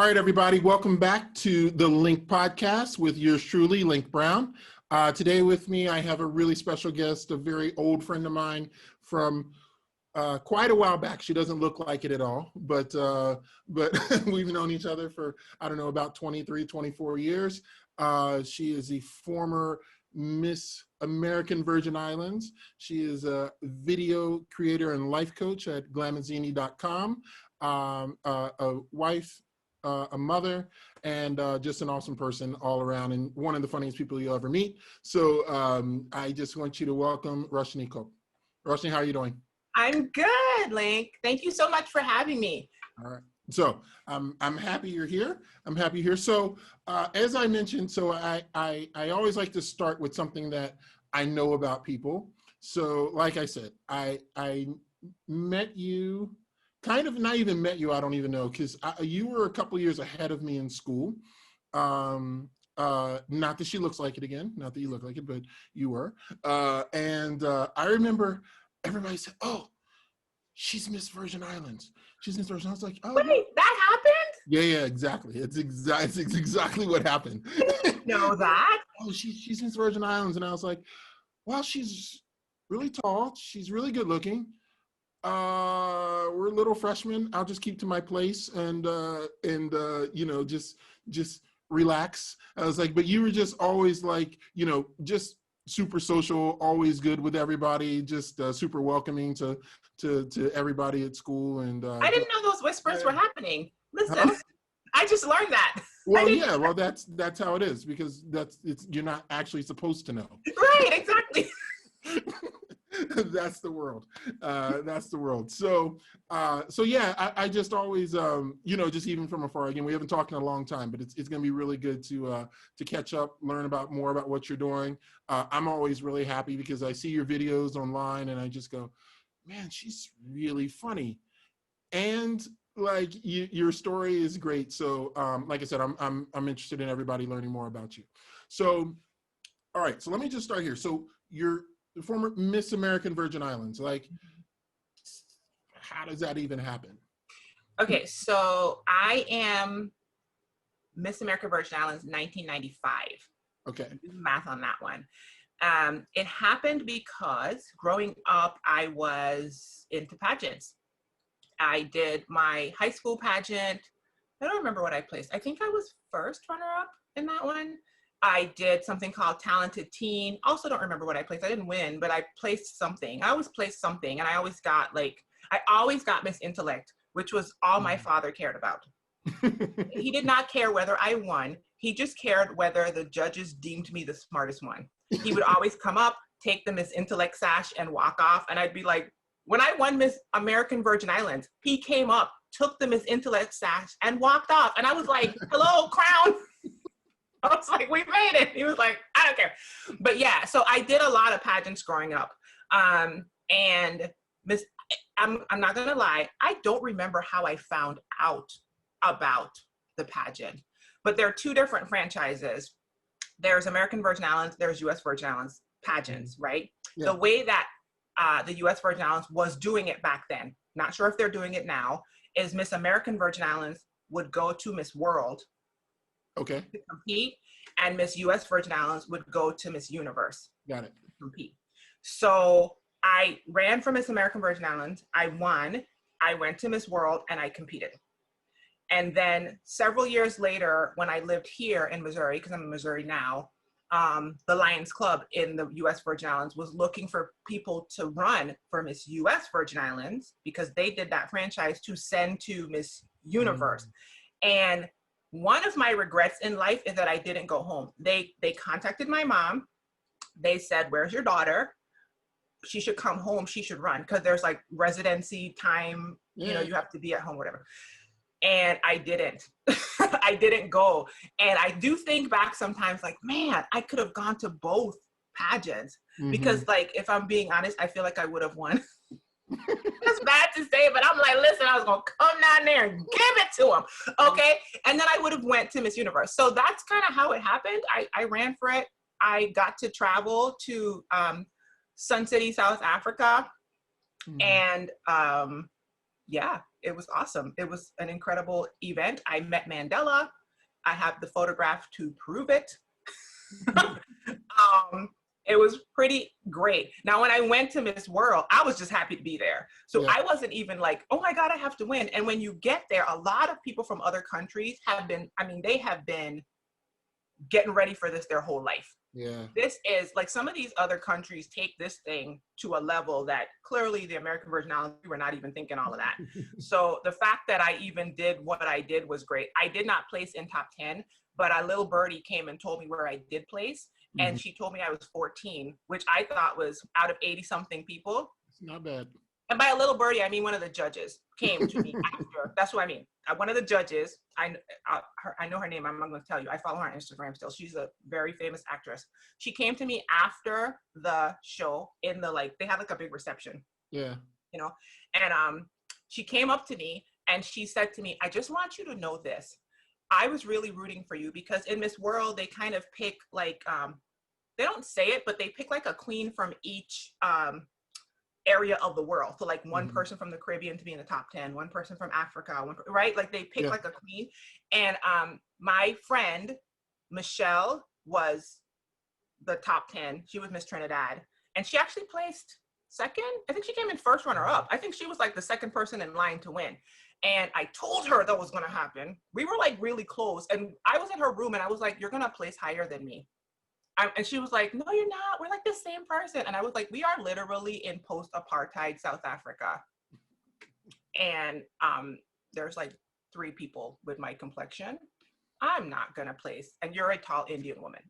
All right, everybody, welcome back to the Link Podcast with yours truly, Link Brown. Today with me, I have a really special guest, a very old friend of mine from quite a while back. She doesn't look like it at all, but we've known each other for, I don't know, about 23, 24 years. She is a former Miss American Virgin Islands. She is a video creator and life coach at glamazini.com, a wife, a mother, and just an awesome person all around, and one of the funniest people you'll ever meet. So I just want you to welcome Roshini Cope. Roshini, how are you doing? I'm good, Link. Thank you so much for having me. All right. So I'm happy you're here. I'm happy you're here. So as I mentioned, so I always like to start with something that I know about people. So like I said, I met you, kind of not even met you, I don't even know, because you were a couple years ahead of me in school. Not that she looks like it again, not that you look like it, but you were. And I remember everybody said, "Oh, she's Miss Virgin Islands. She's Miss Virgin." I was like, "Oh, wait, yeah. That happened?" Yeah, exactly. It's exactly what happened. Know that? Oh, she's Miss Virgin Islands, and I was like, "Well, she's really tall. She's really good looking. We're little freshmen. I'll just keep to my place and you know, just relax." I was like, "But you were just always like, you know, just super social, always good with everybody, just super welcoming to everybody at school." And I didn't know those whispers were happening. Listen, huh? I just learned that. Well, yeah, well, that's how it is, because you're not actually supposed to know. Right, exactly. That's the world. That's the world. So yeah, I just always, you know, just even from afar, again, we haven't talked in a long time, but it's going to be really good to catch up, learn more about what you're doing. I'm always really happy because I see your videos online and I just go, man, she's really funny. And like your story is great. So like I said, I'm interested in everybody learning more about you. So, all right, so let me just start here. So you're the former Miss American Virgin Islands. Like, how does that even happen? Okay, so I am Miss American Virgin Islands 1995. Okay. Do math on that one. It happened because growing up, I was into pageants. I did my high school pageant. I don't remember what I placed. I think I was first runner-up in that one. I did something called Talented Teen. Also don't remember what I placed. I didn't win, but I placed something. I always placed something, and I always got Miss Intellect, which was all my father cared about. He did not care whether I won. He just cared whether the judges deemed me the smartest one. He would always come up, take the Miss Intellect sash, and walk off, and I'd be like, when I won Miss American Virgin Islands, he came up, took the Miss Intellect sash, and walked off. And I was like, "Hello, crown." I was like, "We made it." He was like, "I don't care." But yeah, so I did a lot of pageants growing up. And I'm not gonna lie, I don't remember how I found out about the pageant. But there are two different franchises. There's American Virgin Islands, there's US Virgin Islands pageants, right? Yeah. The way that the US Virgin Islands was doing it back then, not sure if they're doing it now, is Miss American Virgin Islands would go to Miss World, okay, to compete, and Miss US Virgin Islands would go to Miss Universe. Got it. To compete. So I ran for Miss American Virgin Islands. I won. I went to Miss World and I competed. And then several years later, when I lived here in Missouri, because I'm in Missouri now, the Lions Club in the US Virgin Islands was looking for people to run for Miss US Virgin Islands because they did that franchise to send to Miss Universe. And one of my regrets in life is that I didn't go home. They contacted my mom. They said, "Where's your daughter? She should come home. She should run," because there's like residency time, you know, you have to be at home, whatever. And I didn't. I didn't go. And I do think back sometimes like, man, I could have gone to both pageants because like, if I'm being honest, I feel like I would have won. It's bad to say, but I'm like, listen, I was going to come down there and give it to him. Okay. And then I would have went to Miss Universe. So that's kind of how it happened. I ran for it. I got to travel to Sun City, South Africa. And yeah, it was awesome. It was an incredible event. I met Mandela. I have the photograph to prove it. It was pretty great. Now, when I went to Miss World, I was just happy to be there. So I wasn't even like, oh my God, I have to win. And when you get there, a lot of people from other countries have been, I mean, they have been getting ready for this their whole life. Yeah. This is like, some of these other countries take this thing to a level that clearly the American Virgin Islands, we were not even thinking all of that. So the fact that I even did what I did was great. I did not place in top 10, but a little birdie came and told me where I did place. And she told me I was 14, which I thought was out of 80 something people. It's not bad. And by a little birdie, I mean one of the judges came to me after. That's what I mean. One of the judges, I know her name. I'm not going to tell you. I follow her on Instagram still. She's a very famous actress. She came to me after the show in the, like, they had like a big reception. Yeah. You know, and she came up to me and she said to me, I just want you to know this. I was really rooting for you because in Miss World, they kind of pick like, they don't say it, but they pick like a queen from each area of the world. So like one person from the Caribbean to be in the top 10, one person from Africa, right? Like they pick like a queen. And my friend, Michelle, was the top 10. She was Miss Trinidad. And she actually placed second. I think she came in first runner up. I think she was like the second person in line to win. And I told her that was going to happen. We were like really close. And I was in her room and I was like, you're going to place higher than me. And she was like, no, you're not. We're like the same person. And I was like, we are literally in post-apartheid South Africa. And there's like 3 people with my complexion. I'm not going to place. And you're a tall Indian woman.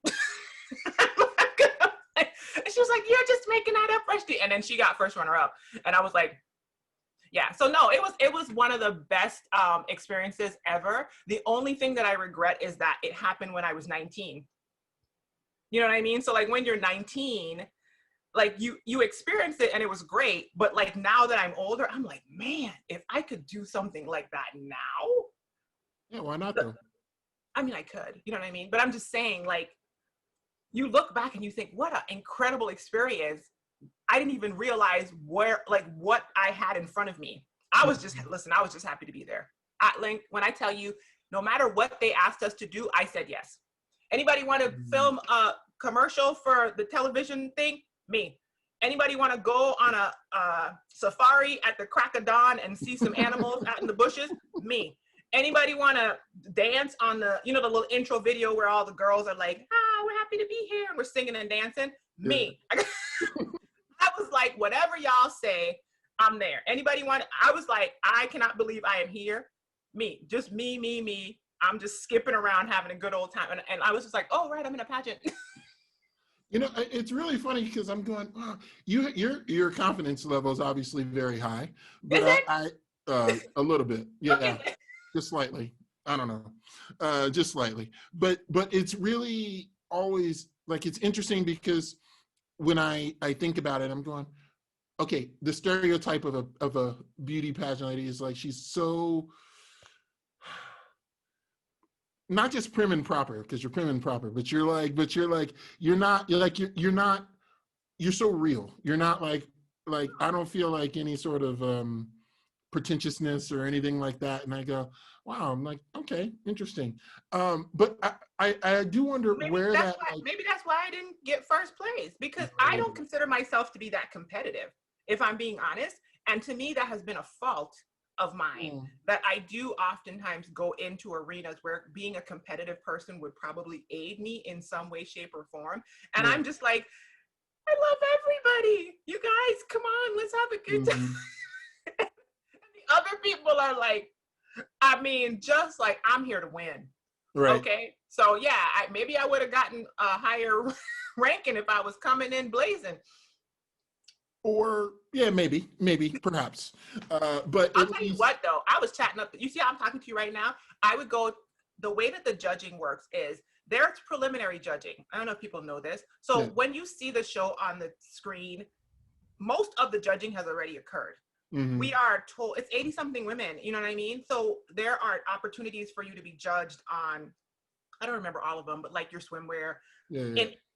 And she was like, you're just making that up, Roshini. And then she got first runner up. And I was like, yeah. So no, it was one of the best experiences ever. The only thing that I regret is that it happened when I was 19. You know what I mean? So like when you're 19, like you experienced it and it was great. But like now that I'm older, I'm like, man, if I could do something like that now. Yeah, why not though? I mean, I could, you know what I mean? But I'm just saying, like, you look back and you think, what an incredible experience. I didn't even realize what I had in front of me. I was just happy to be there. When I tell you, no matter what they asked us to do, I said yes. Anybody want to film a commercial for the television thing? Me. Anybody want to go on a safari at the crack of dawn and see some animals out in the bushes? Me. Anybody want to dance on the, the little intro video where all the girls are like, we're happy to be here and we're singing and dancing? Me. I was like, whatever y'all say, I'm there. Anybody want, I was like, I cannot believe I am here. Me, just me. I'm just skipping around having a good old time. And I was just like, oh, right, I'm in a pageant. It's really funny because I'm going, wow, your confidence level is obviously very high, but I a little bit, yeah, okay. Just slightly. I don't know, just slightly. But it's really always like, it's interesting because when I think about it, I'm going, okay, the stereotype of a beauty pageant lady is like, she's so not just prim and proper, because you're prim and proper, but you're so real. You're not like I don't feel like any sort of pretentiousness or anything like that. And I go, wow, I'm like, okay, interesting. But I do wonder maybe where that maybe that's why I didn't get first place, because I don't consider myself to be that competitive, if I'm being honest. And to me, that has been a fault of mine, that I do oftentimes go into arenas where being a competitive person would probably aid me in some way, shape, or form. And I'm just like, I love everybody. You guys, come on, let's have a good time. And the other people are like, I mean, just like, I'm here to win. Right. Okay. So yeah, maybe I would have gotten a higher ranking if I was coming in blazing. Or yeah, maybe, perhaps. But I'll tell you what though, I was chatting up. You see how I'm talking to you right now? I would go, the way that the judging works is there's preliminary judging. I don't know if people know this. So when you see the show on the screen, most of the judging has already occurred. We are told it's 80 something women, you know what I mean? So there are opportunities for you to be judged on, I don't remember all of them, but like your swimwear.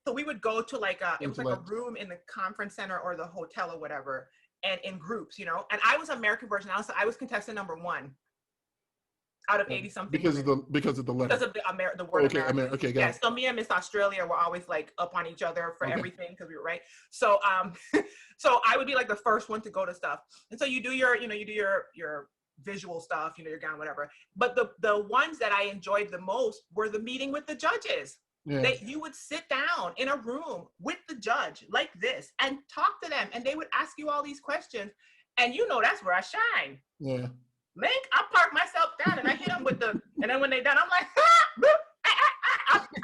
So we would go to like it was like a room in the conference center or the hotel or whatever. and in groups, you know. And I was American Virgin Islands, so I was contestant number 1 out of 80 something because of women. the letter. Because of the word Okay, American. okay, got Yeah, it. so me and Miss Australia were always like up on each other for Okay. everything because we were right. So so I would be like the first one to go to stuff. And so you do your, you know, you do your visual stuff, you know, your gown, whatever. But the ones that I enjoyed the most were the meeting with the judges. Yeah. That you would sit down in a room with the judge like this and talk to them, and they would ask you all these questions. And you know, that's where I shine. Yeah. Link, I park myself down and I hit them with the, and then when they're done, I'm like,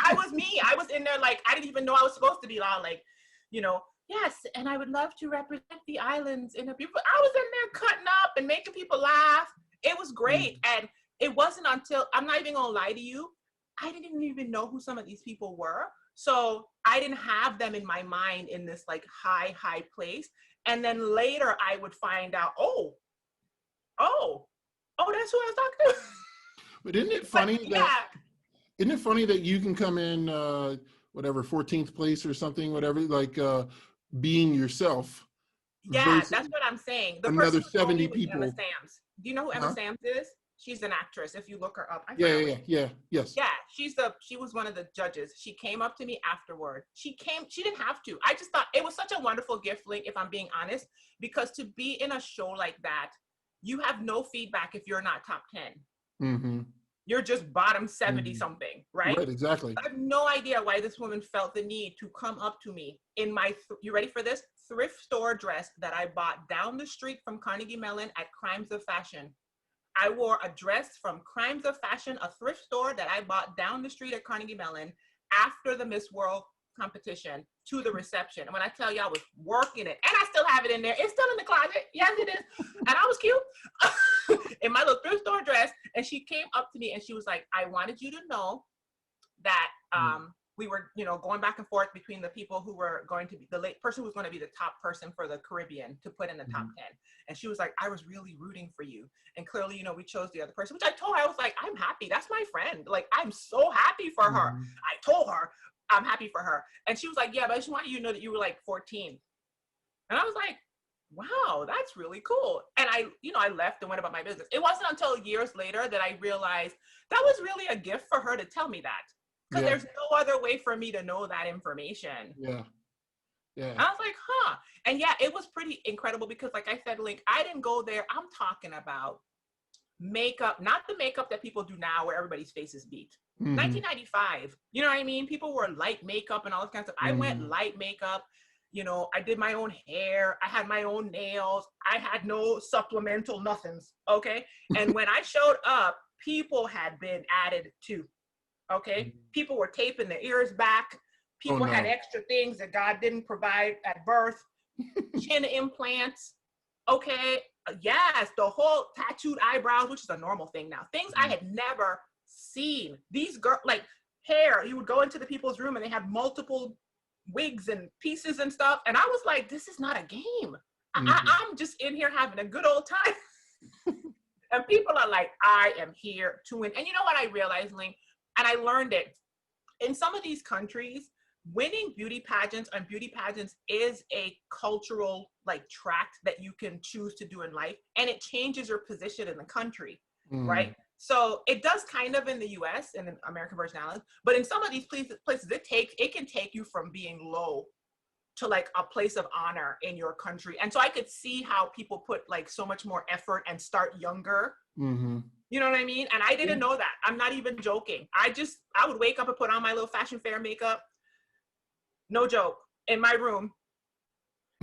I was me. I was in there like, I didn't even know I was supposed to be all like, you know, yes, and I would love to represent the islands in a beautiful, I was in there cutting up and making people laugh. It was great. And it wasn't until, I'm not even gonna lie to you, I didn't even know who some of these people were. So I didn't have them in my mind in this like high place. And then later I would find out, oh, that's who I was talking to. But isn't it funny yeah. Isn't it funny that you can come in whatever 14th place or something, whatever, like being yourself. Yeah, that's what I'm saying. The another person who told me 70 was Emma people. Sams. Do you know who Emma Huh? Sams is? She's an actress. If you look her up, Yeah, yes. Yeah, she was one of the judges. She came up to me afterward. She didn't have to. I just thought it was such a wonderful gift, Link, if I'm being honest, because to be in a show like that, you have no feedback if you're not top 10. Mm-hmm. You're just bottom 70 something, right? Right, exactly. I have no idea why this woman felt the need to come up to me in my, you ready for this? Thrift store dress that I bought down the street from Carnegie Mellon at Crimes of Fashion. I wore a dress from Crimes of Fashion, a thrift store that I bought down the street at Carnegie Mellon after the Miss World competition to the reception. And when I tell you I was working it, and I still have it in there, it's still in the closet. Yes, it is. And I was cute in my little thrift store dress. And she came up to me and she was like, I wanted you to know that we were, you know, going back and forth between the people who were going to be the person who was going to be the top person for the Caribbean to put in the top 10. And she was like, I was really rooting for you. And clearly, you know, we chose the other person, which I told her, I was like, I'm happy. That's my friend. Like, I'm so happy for her. I told her I'm happy for her. And she was like, yeah, but I just wanted you to know that you were like 14. And I was like, wow, that's really cool. And I, you know, I left and went about my business. It wasn't until years later that I realized that was really a gift for her to tell me that. Because there's no other way for me to know that information. Yeah. And I was like, huh. And yeah, it was pretty incredible because like I said, Link, I didn't go there. I'm talking about makeup, not the makeup that people do now where everybody's face is beat. 1995, you know what I mean? People were light makeup and all this kind of stuff. I went light makeup. You know, I did my own hair. I had my own nails. I had no supplemental nothings. Okay. And when I showed up, people had been added to. Okay. People were taping their ears back. People had extra things that God didn't provide at birth. Chin implants. Okay. Yes. The whole tattooed eyebrows, which is a normal thing now. Things I had never seen. These girls, like hair, you would go into the people's room and they had multiple wigs and pieces and stuff. And I was like, this is not a game. I'm just in here having a good old time. And people are like, I am here to win. And you know what I realized, Link? And I learned it. In some of these countries, winning beauty pageants and beauty pageants is a cultural like tract that you can choose to do in life. And it changes your position in the country, right? So it does kind of in the US and in American Virgin Islands, but in some of these places it can take you from being low to like a place of honor in your country. And so I could see how people put like so much more effort and start younger. You know what I mean? And I didn't know that. I'm not even joking. I would wake up and put on my little fashion fair makeup. No joke. In my room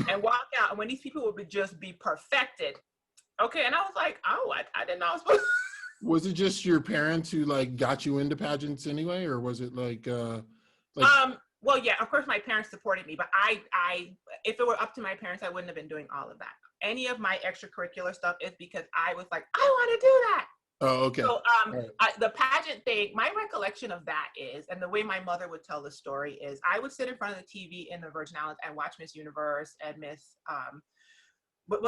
and walk out. And when these people would just be perfected. Okay. And I was like, oh, I didn't know I was supposed to. Was it just your parents who like got you into pageants anyway? Or was it like well, yeah, of course my parents supported me, but I if it were up to my parents, I wouldn't have been doing all of that. Any of my extracurricular stuff is because I was like, I want to do that. Oh, okay. So the pageant thing, my recollection of that is, and the way my mother would tell the story is, I would sit in front of the TV in the Virgin Islands and watch Miss Universe and Miss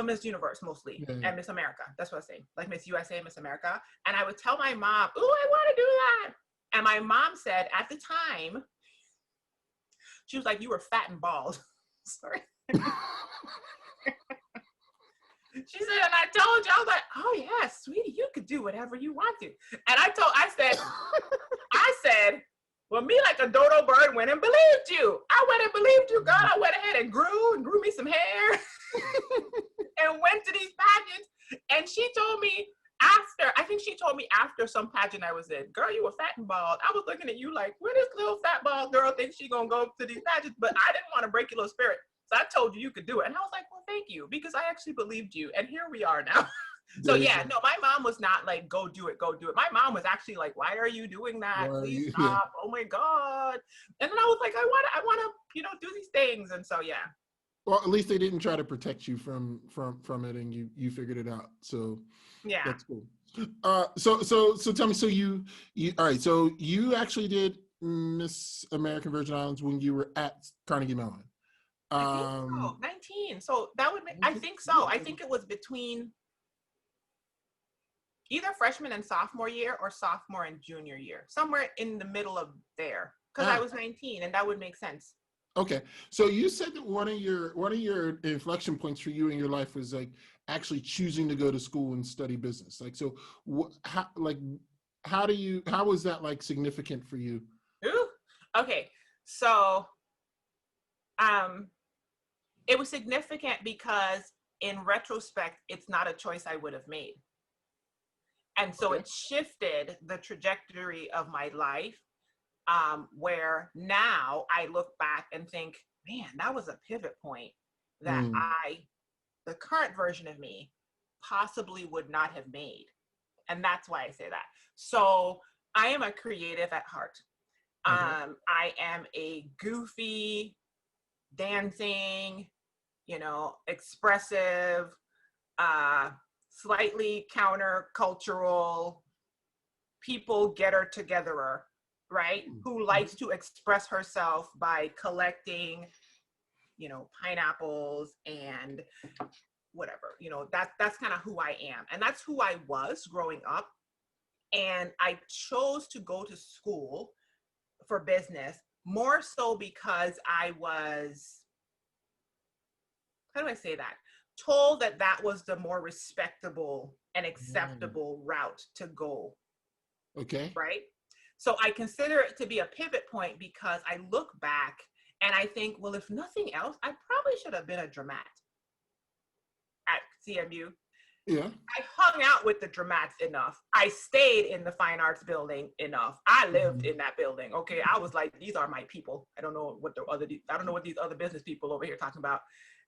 Miss Universe mostly, and Miss America. That's what I say, like Miss USA and Miss America. And I would tell my mom, "Ooh, I want to do that." And my mom said at the time, she was like, "You were fat and bald." Sorry. She said, and I told you, I was like, oh yeah, sweetie, you could do whatever you want to. And I said, well, me like a dodo bird went and believed you. I went and believed you, girl. I went ahead and grew me some hair and went to these pageants. And she told me after some pageant I was in, girl, you were fat and bald. I was looking at you like, where this little fat bald girl thinks she gonna go to these pageants? But I didn't want to break your little spirit. So I told you could do it. And I was like, well, thank you, because I actually believed you. And here we are now. So yeah, no, my mom was not like, go do it, go do it. My mom was actually like, why are you doing that? Please stop. Yeah. Oh my God. And then I was like, I want to, do these things. And so, yeah. Well, at least they didn't try to protect you from it, and you figured it out. So yeah, that's cool. So tell me, so you all right, so you actually did Miss American Virgin Islands when you were at Carnegie Mellon. I think so, 19. So that would make, I think so. I think it was between either freshman and sophomore year or sophomore and junior year, somewhere in the middle of there, because I was 19, and that would make sense. Okay, so you said that one of your inflection points for you in your life was like actually choosing to go to school and study business. Like, so how was that like significant for you? Ooh, okay, so it was significant because in retrospect, it's not a choice I would have made. And so it shifted the trajectory of my life, where now I look back and think, man, that was a pivot point that the current version of me possibly would not have made. And that's why I say that. So I am a creative at heart. I am a goofy, dancing, expressive, slightly countercultural people getter togetherer, right? Who likes to express herself by collecting, pineapples and whatever, that's kind of who I am. And that's who I was growing up. And I chose to go to school for business more so because I was, how do I say that? Told that was the more respectable and acceptable route to go. Okay. Right? So I consider it to be a pivot point because I look back and I think, well, if nothing else, I probably should have been a dramat at CMU. Yeah. I hung out with the dramats enough. I stayed in the fine arts building enough. I lived in that building. Okay. I was like, these are my people. I don't know what these other business people over here talking about.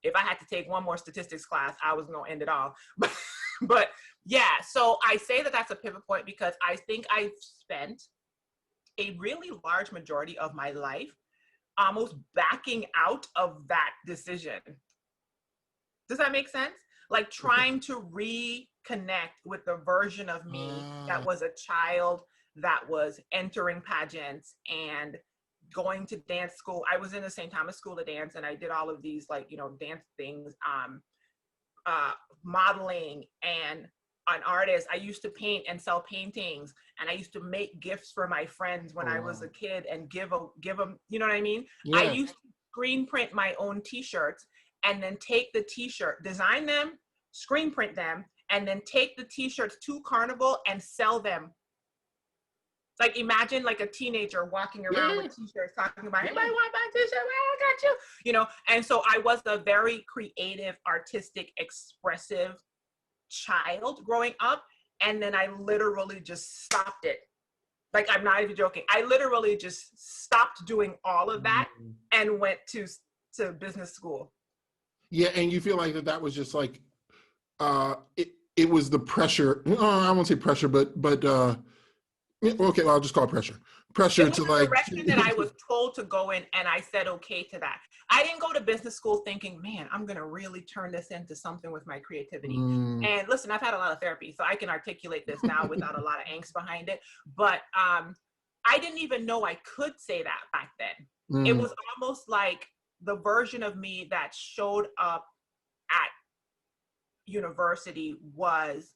If I had to take one more statistics class, I was going to end it all. But yeah, so I say that that's a pivot point because I think I've spent a really large majority of my life almost backing out of that decision. Does that make sense? Like trying to reconnect with the version of me that was a child that was entering pageants and going to dance school. I was in the St. Thomas School of Dance, and I did all of these dance things, modeling, and an artist. I used to paint and sell paintings, and I used to make gifts for my friends when I was a kid and give them, you know what I mean? Yeah. I used to screen print my own t-shirts and then take the t-shirt, design them, screen print them, and then take the t-shirts to Carnival and sell them. Like imagine like a teenager walking around with t-shirts talking about, anybody want my t-shirt? Well, I got you. And so I was a very creative, artistic, expressive child growing up. And then I literally just stopped it. Like, I'm not even joking. I literally just stopped doing all of that and went to business school. Yeah, and you feel like that was just like, it was the pressure. I won't say pressure, but okay, well, I'll just call it pressure. Pressure to like. It was the direction that I was told to go in, and I said okay to that. I didn't go to business school thinking, man, I'm gonna really turn this into something with my creativity. And listen, I've had a lot of therapy, so I can articulate this now without a lot of angst behind it. But I didn't even know I could say that back then. It was almost like the version of me that showed up at university was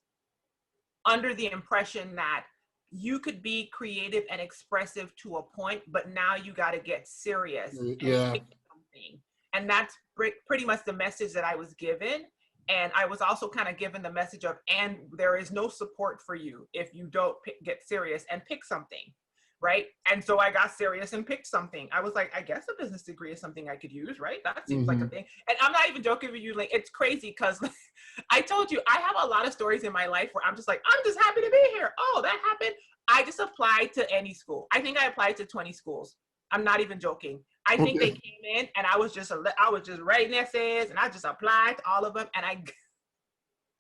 under the impression that you could be creative and expressive to a point, but now you got to get serious and pick something. And that's pretty much the message that I was given. And I was also kind of given the message of, and there is no support for you if you don't get serious and pick something, right? And so I got serious and picked something. I was like, I guess a business degree is something I could use, right? That seems like a thing. And I'm not even joking with you, like, it's crazy because I told you, I have a lot of stories in my life where I'm just like, I'm just happy to be here. Oh, that happened. I just applied to any school. I think I applied to 20 schools. I'm not even joking. I think they came in and I was just writing essays and I just applied to all of them. And I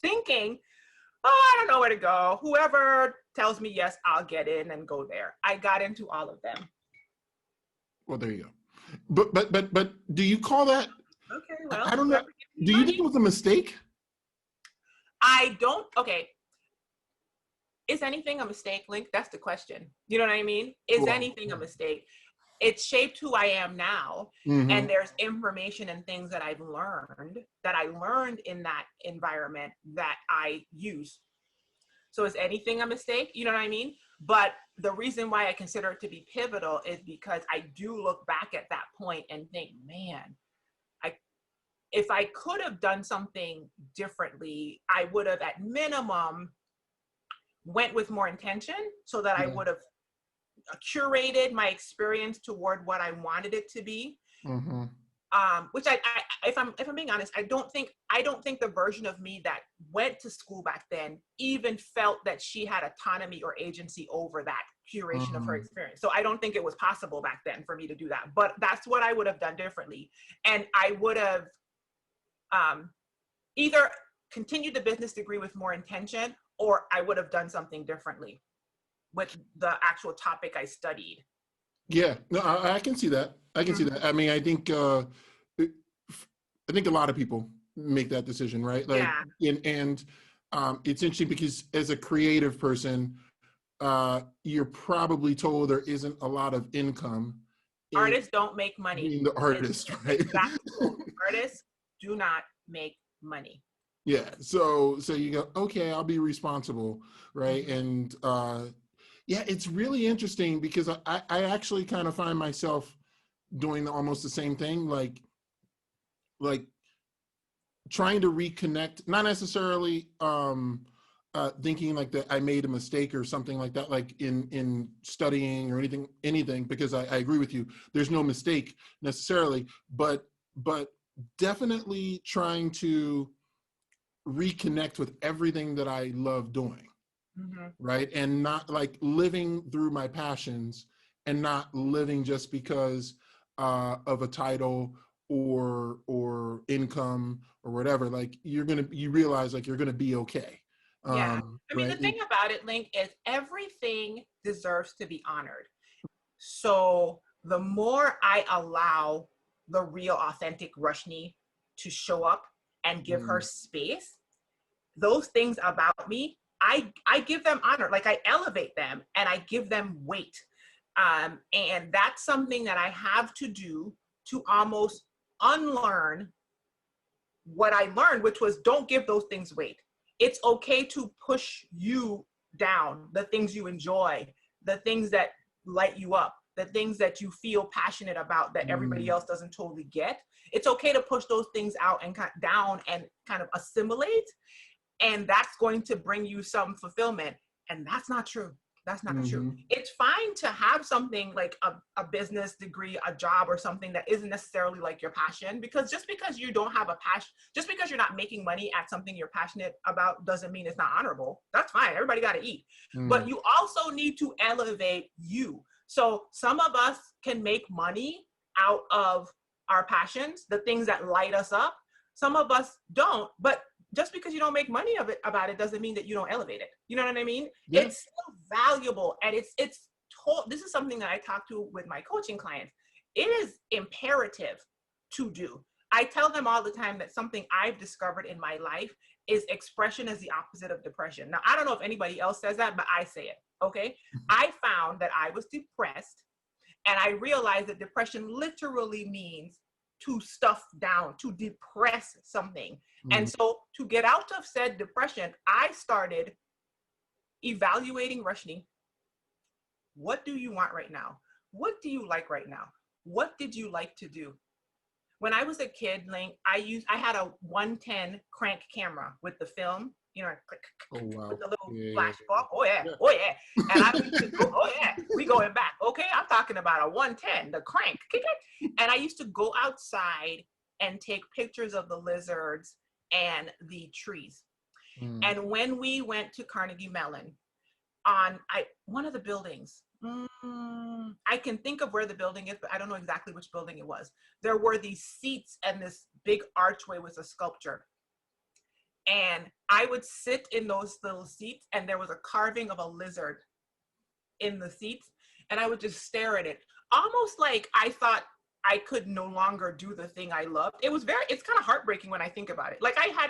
thinking, oh, I don't know where to go. Whoever tells me yes, I'll get in and go there. I got into all of them. Well, there you go. But do you call that? Okay, well, I don't know. Do you think it was a mistake? I don't. Okay. Is anything a mistake, Link? That's the question. You know what I mean? Is anything a mistake? It's shaped who I am now. And there's information and things that I learned in that environment that I use. So is anything a mistake? You know what I mean? But the reason why I consider it to be pivotal is because I do look back at that point and think, man, if I could have done something differently, I would have at minimum went with more intention so that I would have curated my experience toward what I wanted it to be. Which if I'm being honest, I don't think the version of me that went to school back then even felt that she had autonomy or agency over that curation of her experience. So I don't think it was possible back then for me to do that. But that's what I would have done differently. And I would have either continued the business degree with more intention, or I would have done something differently with the actual topic I studied. Yeah, no, I can see that. I can see that. I mean, I think a lot of people make that decision, right? Like, and it's interesting because as a creative person, you're probably told there isn't a lot of income. Artists don't make money. Being the artist, right? Artists do not make money. Yeah. So you go, okay, I'll be responsible, right? And yeah, it's really interesting because I actually kind of find myself doing almost the same thing, like trying to reconnect, not necessarily thinking like that I made a mistake or something like that, like in studying or anything, because I agree with you. There's no mistake necessarily, but definitely trying to reconnect with everything that I love doing. Right. And not like living through my passions and not living just because of a title or income or whatever. Like you realize like you're going to be okay. Yeah. I mean, right? The thing about it, Link, is everything deserves to be honored. So the more I allow the real authentic Roshini to show up and give her space, those things about me, I give them honor. Like I elevate them and I give them weight. And that's something that I have to do to almost unlearn what I learned, which was don't give those things weight. It's okay to push you down, the things you enjoy, the things that light you up, the things that you feel passionate about that everybody else doesn't totally get. It's okay to push those things out and down and kind of assimilate. And that's going to bring you some fulfillment. And that's not true. That's not true. It's fine to have something like a business degree, a job or something that isn't necessarily like your passion, because just because you don't have a passion, just because you're not making money at something you're passionate about doesn't mean it's not honorable. That's fine. Everybody got to eat. But you also need to elevate you. So some of us can make money out of our passions, the things that light us up. Some of us don't, but just because you don't make money about it doesn't mean that you don't elevate it. You know what I mean? Yeah. It's still valuable. And this is something that I talk to with my coaching clients. It is imperative to do. I tell them all the time that something I've discovered in my life is expression is the opposite of depression. Now, I don't know if anybody else says that, but I say it, okay? I found that I was depressed and I realized that depression literally means to stuff down, to depress something. And so to get out of said depression, I started evaluating Roshini. What do you want right now? What do you like right now? What did you like to do? When I was a kid, Link, I had a 110 crank camera with the film, you know, click, Oh wow. with the little Yeah, flash yeah, bulb. Oh yeah, yeah. oh yeah. And I used to go, oh yeah, we going back. Okay, I'm talking about a 110, the crank. And I used to go outside and take pictures of the lizards and the trees. Mm. And when we went to Carnegie Mellon, one of the buildings, I can think of where the building is, but I don't know exactly which building it was. There were these seats and this big archway with a sculpture. And I would sit in those little seats, and there was a carving of a lizard in the seats, and I would just stare at it, almost like I thought I could no longer do the thing I loved. It's kind of heartbreaking when I think about it. Like he had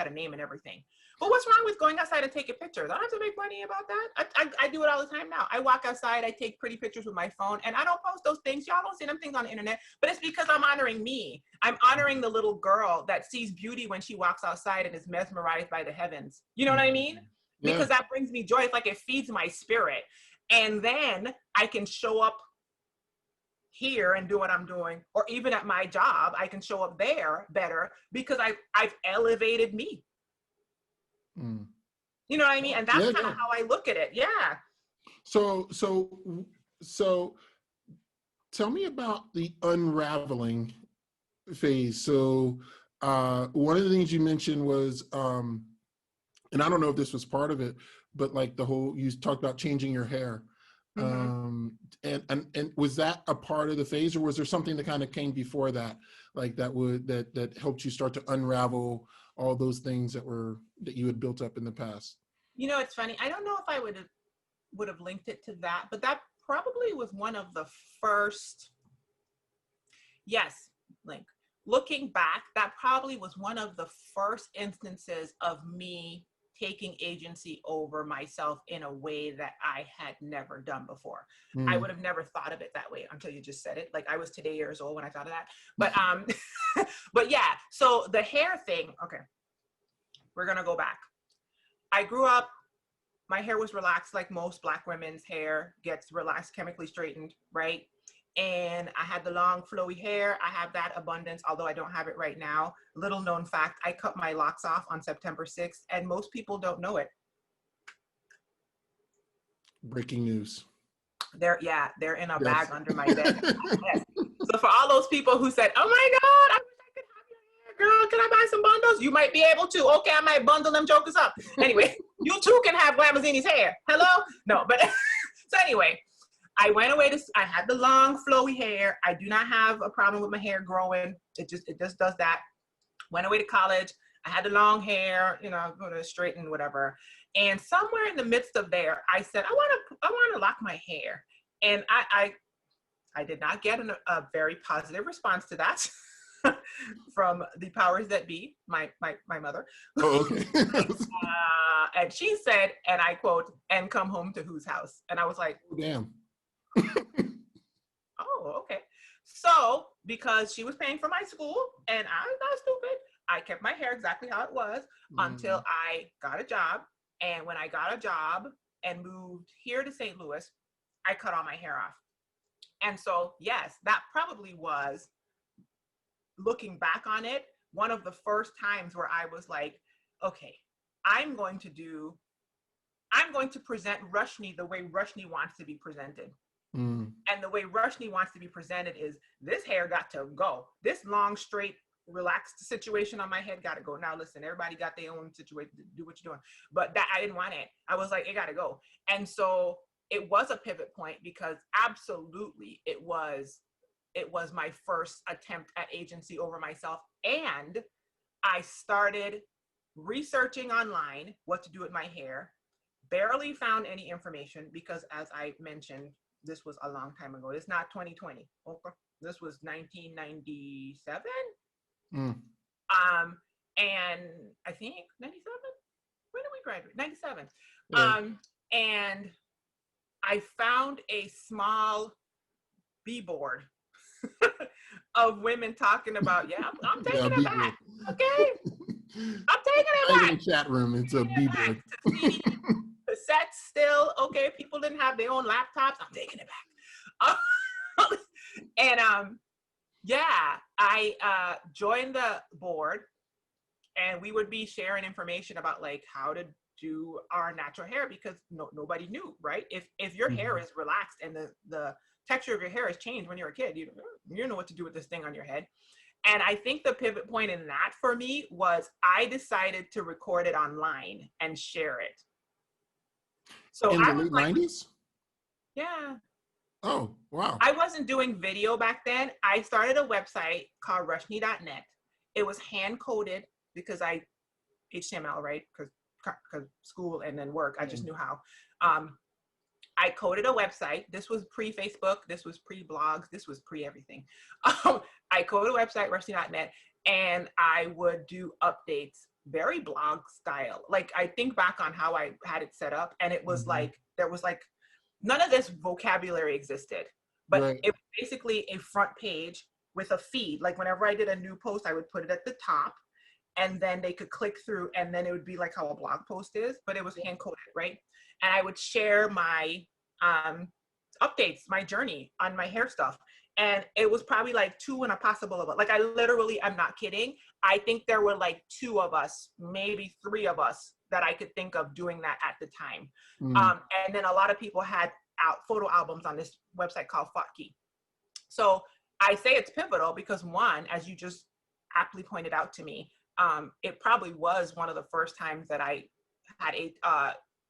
a name and everything. But what's wrong with going outside and taking pictures? I don't have to make money about that. I do it all the time now. I walk outside, I take pretty pictures with my phone, and I don't post those things. Y'all don't see them things on the internet, but it's because I'm honoring me. I'm honoring the little girl that sees beauty when she walks outside and is mesmerized by the heavens. You know what I mean? Yeah. Because that brings me joy. It's like it feeds my spirit. And then I can show up here and do what I'm doing, or even at my job, I can show up there better because I've elevated me. Mm. You know what I mean? And that's Yeah, kind of yeah. how I look at it. Yeah. So tell me about the unraveling phase. So one of the things you mentioned was, and I don't know if this was part of it, but like you talked about changing your hair. And was that a part of the phase, or was there something that kind of came before that, like that helped you start to unravel all those things that you had built up in the past? You know, it's funny. I don't know if I would have linked it to that, but that probably was one of the first. Yes, Link. Looking back, that probably was one of the first instances of me taking agency over myself in a way that I had never done before. I would have never thought of it that way until you just said it. Like I was today years old when I thought of that. But but yeah, so the hair thing, okay. We're gonna go back. I grew up, my hair was relaxed like most Black women's hair gets relaxed, chemically straightened, right? And I had the long flowy hair. I have that abundance, although I don't have it right now. Little known fact, I cut my locks off on September 6th, and most people don't know it. Breaking news. They're in a Yes. bag under my bed. Yes. So for all those people who said, oh my God, I wish I could have your hair, girl, can I buy some bundles? You might be able to. Okay, I might bundle them jokers up. Anyway, you too can have Glamazini's hair. Hello? No, but so anyway, I went away I had the long flowy hair. I do not have a problem with my hair growing. It just does that. Went away to college. I had the long hair, you know, go to straighten, whatever. And somewhere in the midst of there, I said, I want to lock my hair. And I did not get a very positive response to that from the powers that be, my mother. Oh, okay. And she said, and I quote, and come home to whose house? And I was like, Oh, damn. oh, okay. So because she was paying for my school and I'm not stupid, I kept my hair exactly how it was until I got a job. And when I got a job and moved here to St. Louis, I cut all my hair off. And so, yes, that probably was, looking back on it, one of the first times where I was like, okay, I'm going to present Roshini the way Roshini wants to be presented. And the way Roshini wants to be presented is this hair got to go. This long, straight, relaxed situation on my head got to go. Now, listen, everybody got their own situation to do what you're doing. But that I didn't want it. I was like, it got to go. And so it was a pivot point because absolutely it was my first attempt at agency over myself. And I started researching online what to do with my hair. Barely found any information because, as I mentioned, this was a long time ago. It's not 2020. Okay. This was 1997. And I think 97. When did we graduate? 97. Right. And I found a small B-board of women talking about, I'm taking it back. Okay. I'm taking it back. In the chat room, it's a B-board. Cassettes still, okay, people didn't have their own laptops. I'm taking it back. And Yeah, I joined the board, and we would be sharing information about like how to do our natural hair, because nobody knew, right? If your hair is relaxed and the texture of your hair has changed when you're a kid, you don't know what to do with this thing on your head. And I think the pivot point in that for me was I decided to record it online and share it. So In I the was late like, 90s? yeah, Oh, wow. I wasn't doing video back then. I started a website called Roshini.net. It was hand coded because I HTML, right? Because school and then work, I just knew how. I coded a website. This was pre-Facebook. This was pre-blogs. This was pre-everything. I coded a website, Roshini.net, and I would do updates, very blog style. Like I think back on how I had it set up, and it was like, there was like, none of this vocabulary existed, but Right. it was basically a front page with a feed. Like whenever I did a new post, I would put it at the top, and then they could click through, and then it would be like how a blog post is, but it was hand coded, right? And I would share my updates, my journey on my hair stuff. And it was probably like 2 and a possible of it. Like I literally, I'm not kidding. I think there were like 2 of us, maybe 3 of us that I could think of doing that at the time. And then a lot of people had photo albums on this website called Fotki. So I say it's pivotal because, one, as you just aptly pointed out to me, it probably was one of the first times that I had a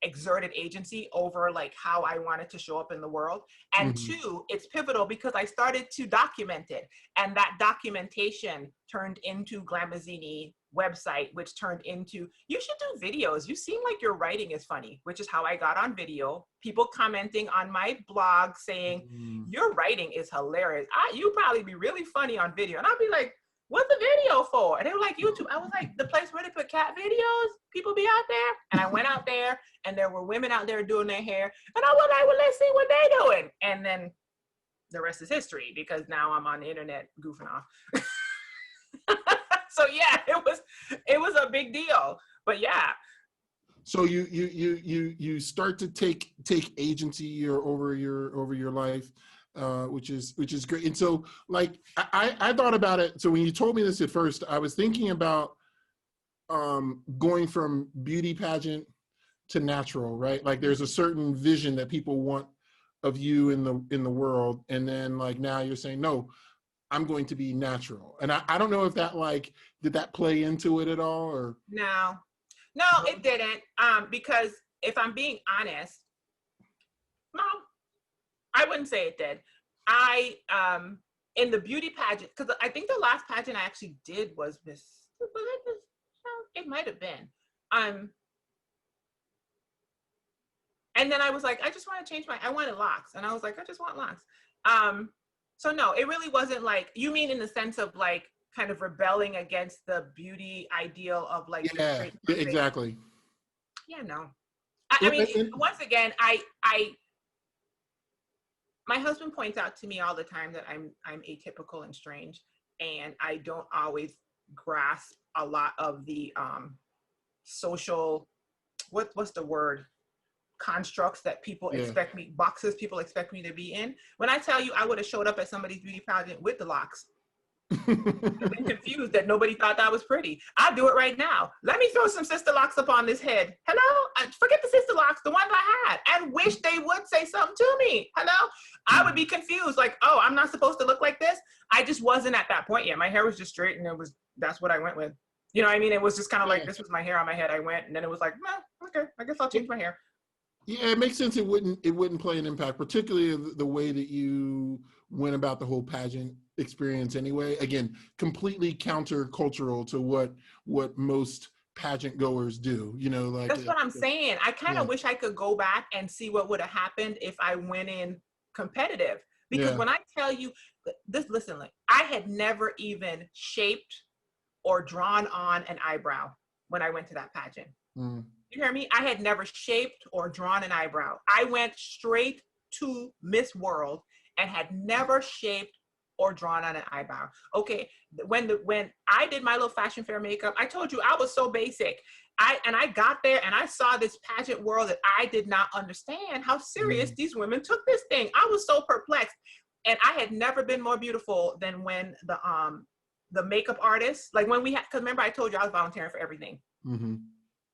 exerted agency over like how I wanted to show up in the world. And 2, it's pivotal because I started to document it, and that documentation turned into Glamazini website, which turned into, you should do videos. You seem like your writing is funny, which is how I got on video. People commenting on my blog saying, your writing is hilarious. You probably be really funny on video. And I'd be like, what's the video for? And they were like, YouTube. I was like, the place where they put cat videos, people be out there. And I went out there, and there were women out there doing their hair. And I was like, well, let's see what they doing. And then the rest is history, because now I'm on the internet goofing off. So yeah, it was a big deal. But yeah. So you start to take agency over your life, which is great. And so like I thought about it. So when you told me this at first, I was thinking about going from beauty pageant to natural, right? Like there's a certain vision that people want of you in the world, and then like now you're saying, no, I'm going to be natural. And I don't know if that like, did that play into it at all, or? No, it didn't. Because if I'm being honest, no, I wouldn't say it did. I, in the beauty pageant, because I think the last pageant I actually did was Miss, it might have been. And then I was like, I just want to change I wanted locks. And I was like, I just want locks. So no, it really wasn't like, you mean in the sense of like kind of rebelling against the beauty ideal of like, Yeah, exactly. Yeah, no. I mean, once again, my husband points out to me all the time that I'm atypical and strange, and I don't always grasp a lot of the social, what's the word, constructs that people expect me, boxes people expect me to be in. When I tell you I would have showed up at somebody's beauty pageant with the locks, I've been confused that nobody thought that was pretty. I'll do it right now. Let me throw some sister locks up on this head. Hello? Forget the sister locks, the ones I had, and wish they would say something to me. Hello? I would be confused, like, oh, I'm not supposed to look like this. I just wasn't at that point yet. My hair was just straight, and that's what I went with. You know what I mean? It was just kind of like, this was my hair on my head. I went, and then it was like, okay, I guess I'll change my hair. Yeah, it makes sense. It wouldn't play an impact, particularly the way that you went about the whole pageant experience anyway. Again, completely countercultural to what most pageant goers do, you know, like. That's what I'm saying. I kind of wish I could go back and see what would have happened if I went in competitive. Because when I tell you this, listen, like I had never even shaped or drawn on an eyebrow when I went to that pageant. You hear me? I had never shaped or drawn an eyebrow. I went straight to Miss World and had never shaped or drawn on an eyebrow. Okay, when I did my little fashion fair makeup, I told you I was so basic. I got there and I saw this pageant world that I did not understand how serious these women took this thing. I was so perplexed. And I had never been more beautiful than when the makeup artist, like when we had, because remember I told you I was volunteering for everything. Mm-hmm.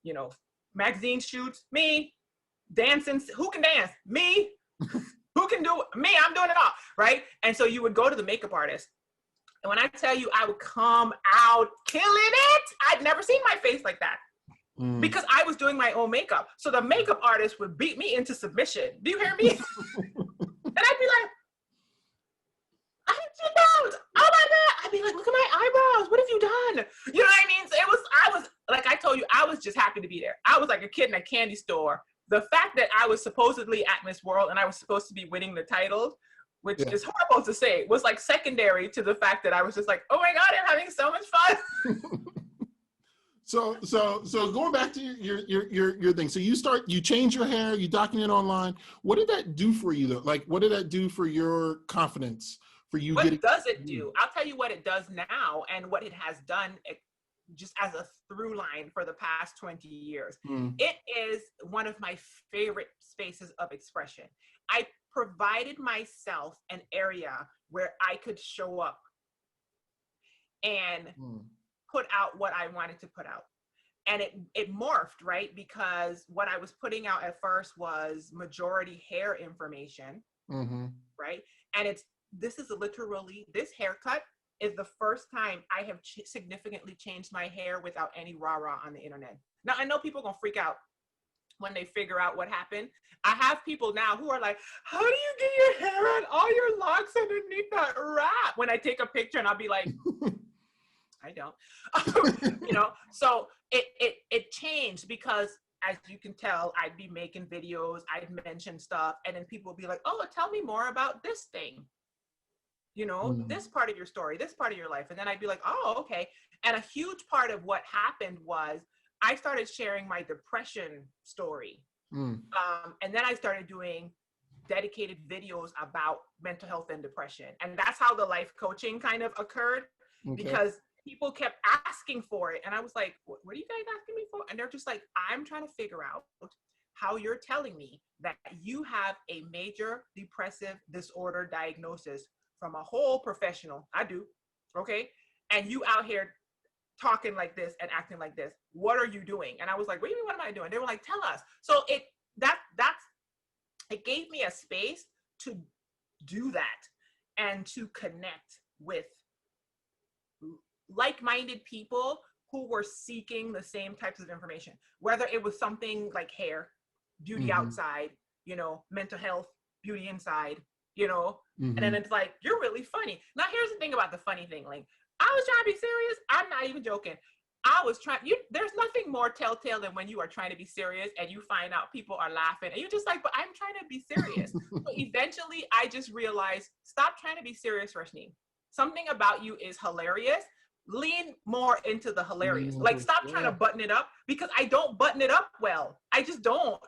You know, magazine shoots, me. Dancing, who can dance? Me. Who can do me? I'm doing it all, right? And so you would go to the makeup artist. And when I tell you I would come out killing it, I'd never seen my face like that. Because I was doing my own makeup. So the makeup artist would beat me into submission. Do you hear me? And I'd be like, I have 2 pounds. Oh my God. I'd be like, look at my eyebrows. What have you done? You know what I mean? So I was, like I told you, I was just happy to be there. I was like a kid in a candy store. The fact that I was supposedly at Miss World and I was supposed to be winning the title, which is horrible to say, was like secondary to the fact that I was just like, oh my God, I'm having so much fun. So going back to your thing. So you change your hair, you document online. What did that do for you though? Like, what did that do for your confidence? For you What getting? does it do? I'll tell you what it does now and what it has done just as a through line for the past 20 years. It is one of my favorite spaces of expression. I provided myself an area where I could show up and put out what I wanted to put out. And it morphed, right? Because what I was putting out at first was majority hair information, right? And this is literally, this haircut is the first time I have significantly changed my hair without any rah-rah on the internet. Now, I know people are gonna freak out when they figure out what happened. I have people now who are like, how do you get your hair and all your locks underneath that wrap? When I take a picture and I'll be like, I don't, you know? So it changed because as you can tell, I'd be making videos, I'd mention stuff, and then people would be like, oh, tell me more about this thing. You know, this part of your story, this part of your life. And then I'd be like, oh, okay. And a huge part of what happened was I started sharing my depression story. And then I started doing dedicated videos about mental health and depression. And that's how the life coaching kind of occurred because people kept asking for it. And I was like, what are you guys asking me for? And they're just like, I'm trying to figure out how you're telling me that you have a major depressive disorder diagnosis from a whole professional. I do. Okay. And you out here talking like this and acting like this. What are you doing? And I was like, what do you mean, what am I doing? They were like, tell us. So it gave me a space to do that and to connect with like-minded people who were seeking the same types of information, whether it was something like hair, beauty outside, you know, mental health, beauty inside, you know, and then it's like, you're really funny. Now, here's the thing about the funny thing. Like, I was trying to be serious. I'm not even joking. I was trying, there's nothing more telltale than when you are trying to be serious and you find out people are laughing and you're just like, but I'm trying to be serious. So eventually I just realized, stop trying to be serious, Roshini. Something about you is hilarious. Lean more into the hilarious. Like, stop trying to button it up because I don't button it up well. I just don't.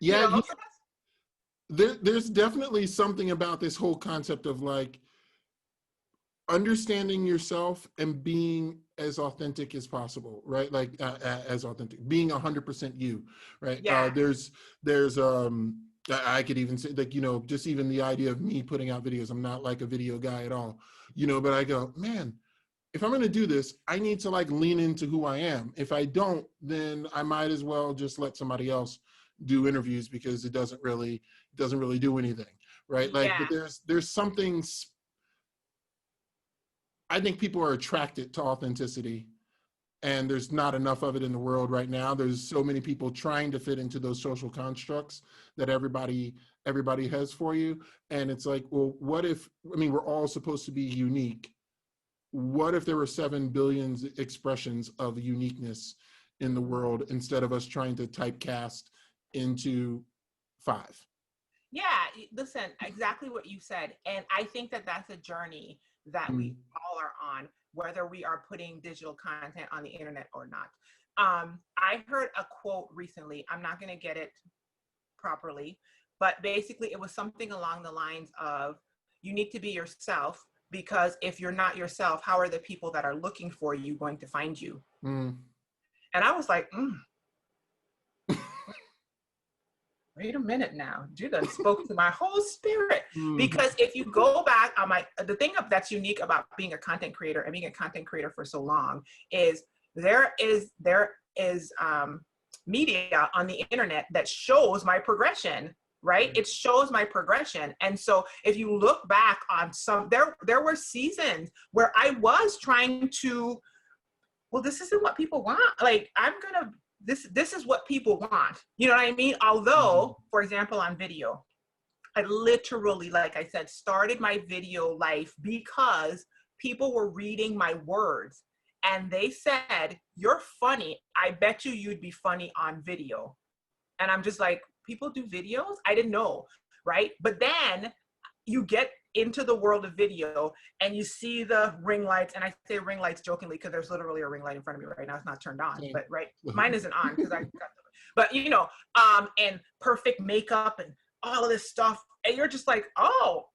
Yeah. You know? There's definitely something about this whole concept of like understanding yourself and being as authentic as possible, right? Like as authentic, being 100% you, right? Yeah. There's I could even say, like, you know, just even the idea of me putting out videos, I'm not like a video guy at all, you know, but I go, man, if I'm going to do this, I need to like lean into who I am. If I don't, then I might as well just let somebody else do interviews because it doesn't really do anything, right? Like, but there's something, I think people are attracted to authenticity, and there's not enough of it in the world right now. There's so many people trying to fit into those social constructs that everybody has for you. And it's like, well, what if, I mean, we're all supposed to be unique. What if there were 7 billion expressions of uniqueness in the world instead of us trying to typecast into 5? Yeah, listen, exactly what you said. And I think that that's a journey that we all are on, whether we are putting digital content on the internet or not. I heard a quote recently, I'm not going to get it properly, but basically it was something along the lines of, you need to be yourself, because if you're not yourself, how are the people that are looking for you going to find you? And I was like, wait a minute now, you done spoke to my whole spirit. Mm. Because if you go back on the thing that's unique about being a content creator and being a content creator for so long is there is media on the internet that shows my progression, right? It shows my progression. And so if you look back on there were seasons where I was trying to, well, this isn't what people want. Like, this is what people want. You know what I mean? Although, for example, on video, I literally, like I said, started my video life because people were reading my words and they said, "You're funny. I bet you'd be funny on video." And I'm just like, people do videos? I didn't know, right? But then you get into the world of video and you see the ring lights, and I say ring lights jokingly because there's literally a ring light in front of me right now. It's not turned on, but right, mine isn't on because I got but you know, and perfect makeup and all of this stuff, and you're just like, oh,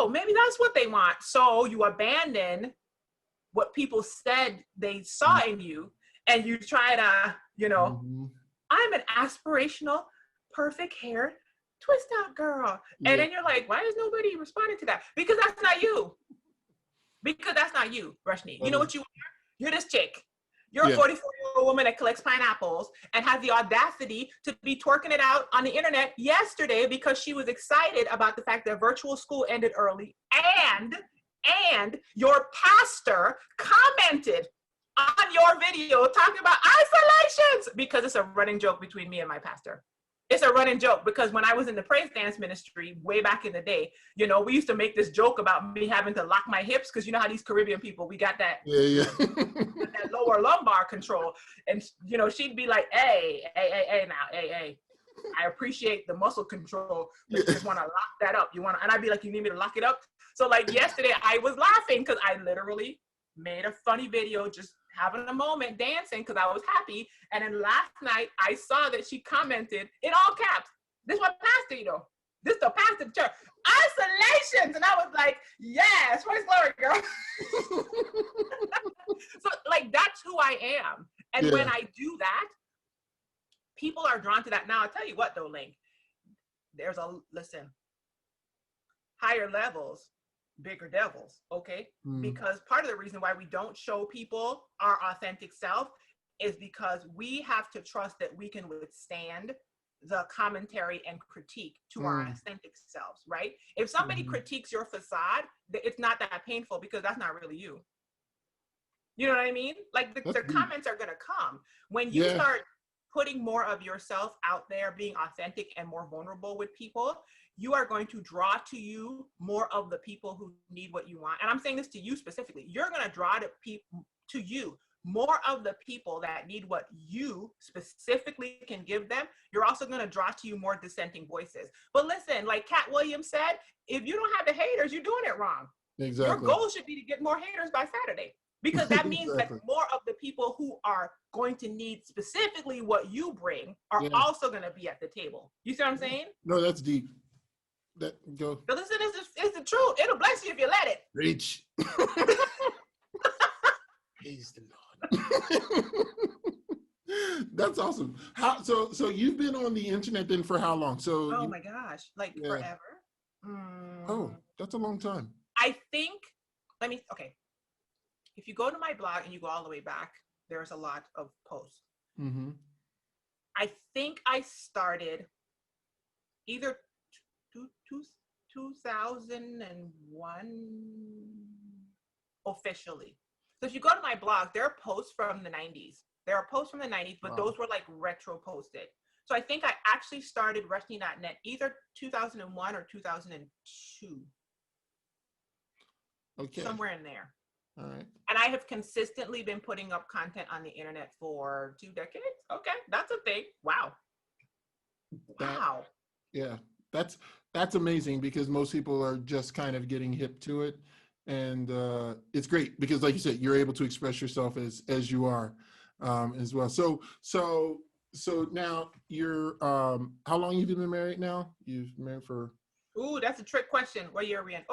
maybe that's what they want. So you abandon what people said they saw in you, and you try to, you know, I'm an aspirational, perfect hair, twist out girl. And then you're like, why is nobody responding to that? Because that's not you. Because that's not you, Roshini. You know what you are? You're this chick. You're a 44-year-old woman that collects pineapples and has the audacity to be twerking it out on the internet yesterday because she was excited about the fact that virtual school ended early, and your pastor commented on your video talking about isolations, because it's a running joke between me and my pastor. It's a running joke because when I was in the praise dance ministry way back in the day, you know, we used to make this joke about me having to lock my hips because you know how these Caribbean people, we got that, that lower lumbar control. And, you know, she'd be like, hey, I appreciate the muscle control, but you just want to lock that up. And I'd be like, you need me to lock it up? So like yesterday I was laughing because I literally made a funny video just having a moment dancing because I was happy. And then last night I saw that she commented in all caps, "This what pastor, you know, this the pastor church, isolations." And I was like, yes, praise glory, girl. So like, that's who I am. And when I do that, people are drawn to that. Now I'll tell you what though, Link, listen, higher levels, bigger devils, okay? Because part of the reason why we don't show people our authentic self is because we have to trust that we can withstand the commentary and critique to our authentic selves, right? If somebody critiques your facade, it's not that painful because that's not really you. You know what I mean? Like the comments are gonna come when you start putting more of yourself out there, being authentic and more vulnerable with people. You are going to draw to you more of the people who need what you want. And I'm saying this to you specifically. You're going to draw to you more of the people that need what you specifically can give them. You're also going to draw to you more dissenting voices. But listen, like Cat Williams said, if you don't have the haters, you're doing it wrong. Exactly. Your goal should be to get more haters by Saturday. Because that means that more of the people who are going to need specifically what you bring are also going to be at the table. You see what I'm saying? No, that's deep. Go. But listen, it's the truth. It'll bless you if you let it. Reach. Praise the Lord. That's awesome. So you've been on the internet then for how long? So my gosh, like forever. Oh, that's a long time. I think. If you go to my blog and you go all the way back, there's a lot of posts. I think I started either 2001 officially. So if you go to my blog, there are posts from the 90s. There are posts from the 90s, but those were like retro posted. So I think I actually started Roshini.net either 2001 or 2002. Okay. Somewhere in there. All right. And I have consistently been putting up content on the internet for 2 decades. Okay, that's a thing. Wow. Yeah, that's amazing because most people are just kind of getting hip to it, and it's great because, like you said, you're able to express yourself as you are as well. So now you're how long have you been married now? You've been married for. Ooh, that's a trick question. What year are we in?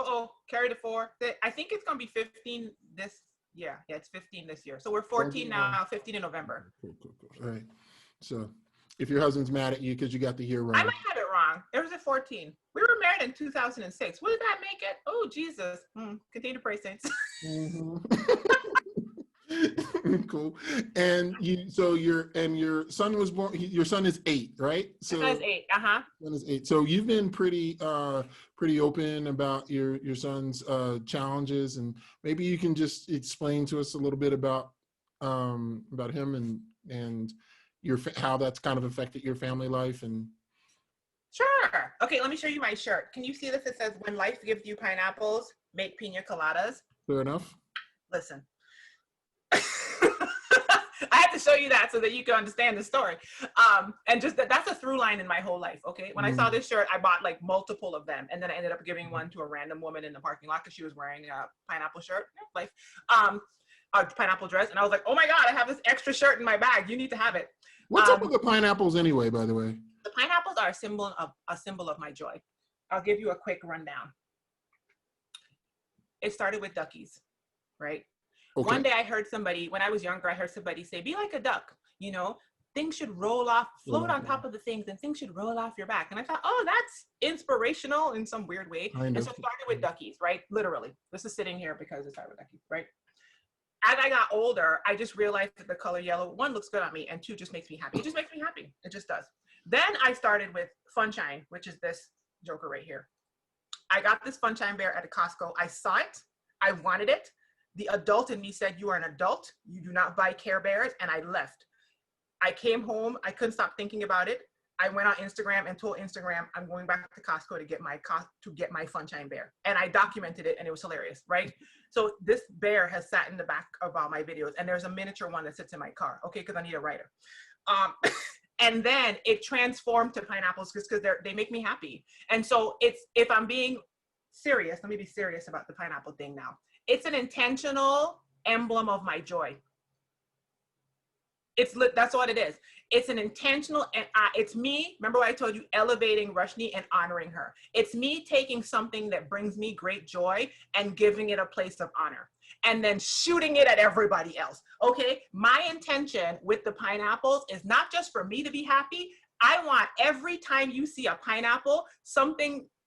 Carry the 4. I think it's gonna be 15 this. Yeah, it's 15 this year. So we're 14 now. 15 in November. Cool. All right. So if your husband's mad at you because you got the year I wrong. might have it wrong. It was at 14. We were married in 2006. What did that make it? Oh, Jesus. Continue to pray, saints. Mhm. Cool. And your son was born. Your son is 8, right? My son is 8. Uh-huh. Son is 8. So you've been pretty open about your son's challenges, and maybe you can just explain to us a little bit about him and how that's kind of affected your family life. And Sure. Okay, let me show you my shirt. Can you see this? It says, "When life gives you pineapples, make pina coladas." fair enough. Listen. I have to show you that so that you can understand the story. And just that's a through line in my whole life. Okay. When I saw this shirt, I bought like multiple of them. And then I ended up giving one to a random woman in the parking lot because she was wearing a pineapple shirt. Life. A pineapple dress. And I was like, oh my God, I have this extra shirt in my bag. You need to have it. What's up with the pineapples anyway, by the way? The pineapples are a symbol of my joy. I'll give you a quick rundown. It started with duckies, right? Okay. One day I heard somebody, when I was younger, I heard somebody say, be like a duck, you know, things should roll off, float on top of the things, and things should roll off your back. And I thought, oh, that's inspirational in some weird way. And so it started with duckies, right? Literally. This is sitting here because it started with duckies, right? As I got older, I just realized that the color yellow, 1, looks good on me, and 2, just makes me happy. It just makes me happy. It just does. Then I started with Funshine, which is this joker right here. I got this Funshine bear at a Costco. I saw it. I wanted it. The adult in me said, you are an adult. You do not buy Care Bears. And I left. I came home. I couldn't stop thinking about it. I went on Instagram and told Instagram, I'm going back to Costco to get my Funshine bear. And I documented it, and it was hilarious, right? So this bear has sat in the back of all my videos, and there's a miniature one that sits in my car, okay, because I need a writer. And then it transformed to pineapples just because they make me happy. And so if I'm being serious, let me be serious about the pineapple thing now. It's an intentional emblem of my joy. That's what it is. It's an intentional, and it's me, remember what I told you, elevating Roshini and honoring her. It's me taking something that brings me great joy and giving it a place of honor, and then shooting it at everybody else, okay? My intention with the pineapples is not just for me to be happy. I want every time you see a pineapple,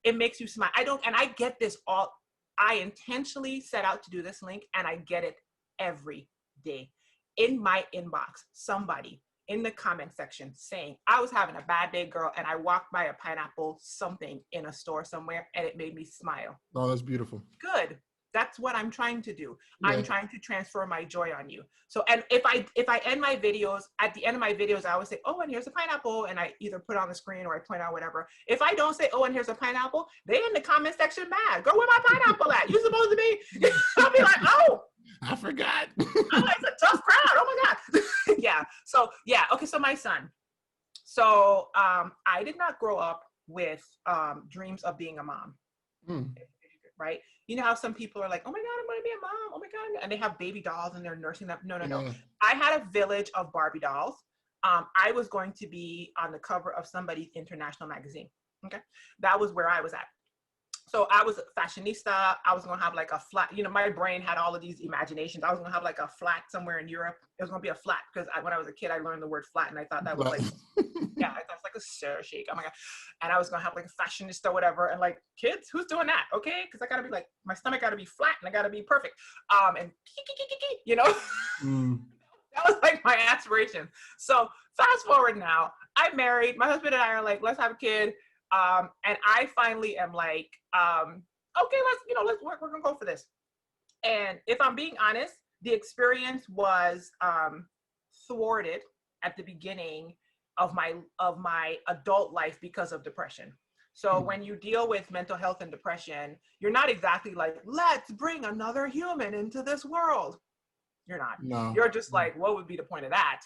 it makes you smile. And I get this I intentionally set out to do this link, and I get it every day. In my inbox, somebody in the comment section saying, I was having a bad day, girl, and I walked by a pineapple something in a store somewhere, and it made me smile. Oh, that's beautiful. Good. That's what I'm trying to do. Yeah. I'm trying to transfer my joy on you. So, and if I end my videos, at the end of my videos, I always say, oh, and here's a pineapple, and I either put it on the screen or I point out whatever. If I don't say, oh, and here's a pineapple, they in the comment section mad. Girl, where my pineapple at? You supposed to be? I'll be like, oh. I forgot. Oh, it's a tough crowd. Oh my God. Yeah. So yeah. Okay. So my son. So I did not grow up with dreams of being a mom. Right. You know how some people are like, oh my God, I'm going to be a mom. Oh my God. And they have baby dolls and they're nursing them. No. I had a village of Barbie dolls. I was going to be on the cover of somebody's international magazine. Okay. That was where I was at. So I was a fashionista. I was going to have like a flat, my brain had all of these imaginations. I was going to have like a flat somewhere in Europe. It was going to be a flat because when I was a kid, I learned the word flat, and I thought that was like, yeah, I thought it was like a stir shake. Oh my God. And I was going to have like a fashionista or whatever. And like, kids, who's doing that? Okay. Because I got to be like, my stomach got to be flat and I got to be perfect. And that was like my aspiration. So fast forward now, I'm married. My husband and I are like, let's have a kid. And I finally am like, okay, we're going to go for this. And if I'm being honest, the experience was thwarted at the beginning of my adult life because of depression. So when you deal with mental health and depression, you're not exactly like, let's bring another human into this world. You're not. No. You're just like, what would be the point of that?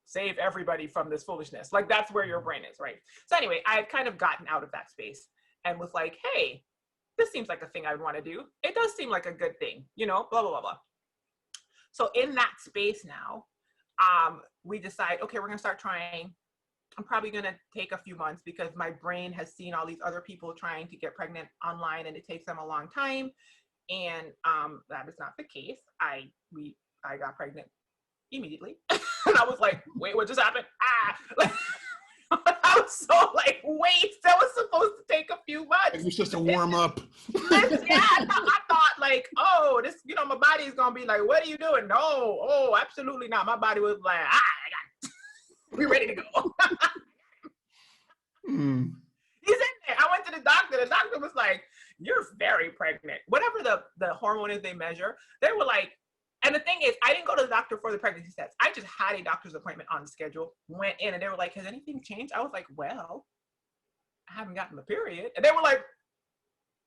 Save everybody from this foolishness. Like, that's where your brain is, right? So anyway, I had kind of gotten out of that space and was like, hey, this seems like a thing I would want to do. It does seem like a good thing, blah, blah, blah, blah. So in that space now, we decide, okay, we're going to start trying. I'm probably going to take a few months because my brain has seen all these other people trying to get pregnant online, and it takes them a long time. And that is not the case. I got pregnant immediately. And I was like, wait, what just happened? I was so like, wait, that was supposed to take a few months. It was just a warm up. Yeah, I thought like, oh, this, my body is gonna be like, what are you doing? No, oh, absolutely not. My body was like, we're ready to go. Mm. He's in there. I went to the doctor. The doctor was like, you're very pregnant. Whatever the hormone is they measure, they were like, and the thing is, I didn't go to the doctor for the pregnancy test. I just had a doctor's appointment on the schedule, went in, and they were like, has anything changed? I was like, well, I haven't gotten the period. And they were like,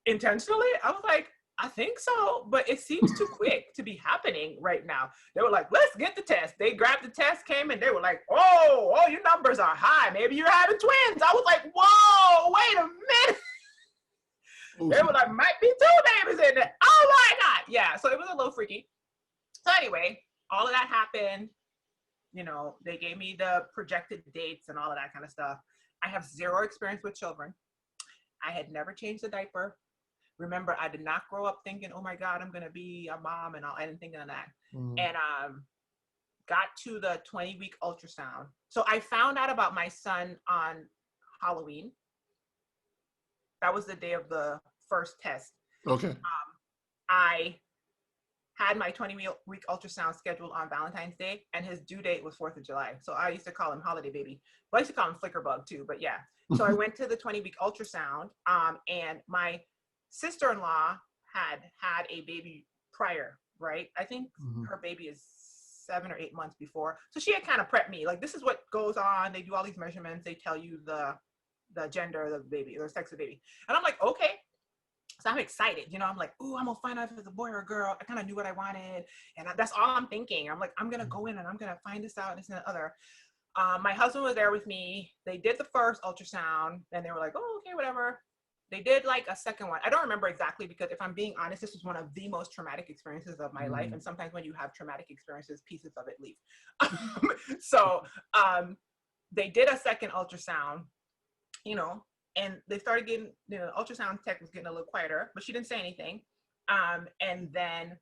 intentionally? I was like, I think so, but it seems too quick to be happening right now. They were like, let's get the test. They grabbed the test, came, and they were like, oh, your numbers are high. Maybe you're having twins. I was like, whoa, wait a minute. They were like, might be two babies in there. Oh my God. Yeah, so it was a little freaky. So anyway, all of that happened. They gave me the projected dates and all of that kind of stuff. I have zero experience with children. I had never changed a diaper. Remember, I did not grow up thinking, oh my God, I'm going to be a mom and all. I didn't think of that. Mm. And got to the 20-week ultrasound. So I found out about my son on Halloween. That was the day of the first test. Okay. I had my 20-week ultrasound scheduled on Valentine's Day, and his due date was 4th of July. So I used to call him holiday baby. Well, I used to call him flicker bug too, but yeah. So I went to the 20-week ultrasound, and my sister-in-law had a baby prior, right? I think her baby is 7 or 8 months before. So she had kind of prepped me. Like, this is what goes on. They do all these measurements. They tell you the gender of the baby, or the sex of the baby. And I'm like, okay. So I'm excited, I'm like, ooh, I'm gonna find out if it's a boy or a girl. I kind of knew what I wanted, and that's all I'm thinking. I'm like, I'm gonna go in and I'm gonna find this out, and this and the other. My husband was there with me. They did the first ultrasound, and they were like, oh, okay, whatever. They did like a second one. I don't remember exactly, because if I'm being honest, this was one of the most traumatic experiences of my life. And sometimes when you have traumatic experiences, pieces of it leave. So they did a second ultrasound, and they started getting, the ultrasound tech was getting a little quieter, but she didn't say anything. And then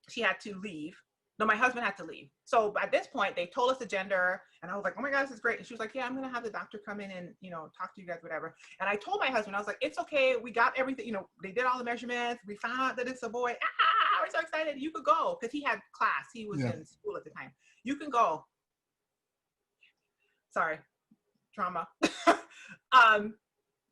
she had to leave. No, my husband had to leave. So at this point, they told us the gender, and I was like, oh my God, this is great. And she was like, yeah, I'm going to have the doctor come in and, talk to you guys, whatever. And I told my husband, I was like, it's okay. We got everything, they did all the measurements. We found out that it's a boy. We're so excited. You could go. Because he had class. He was in school at the time. You can go. Sorry. Trauma.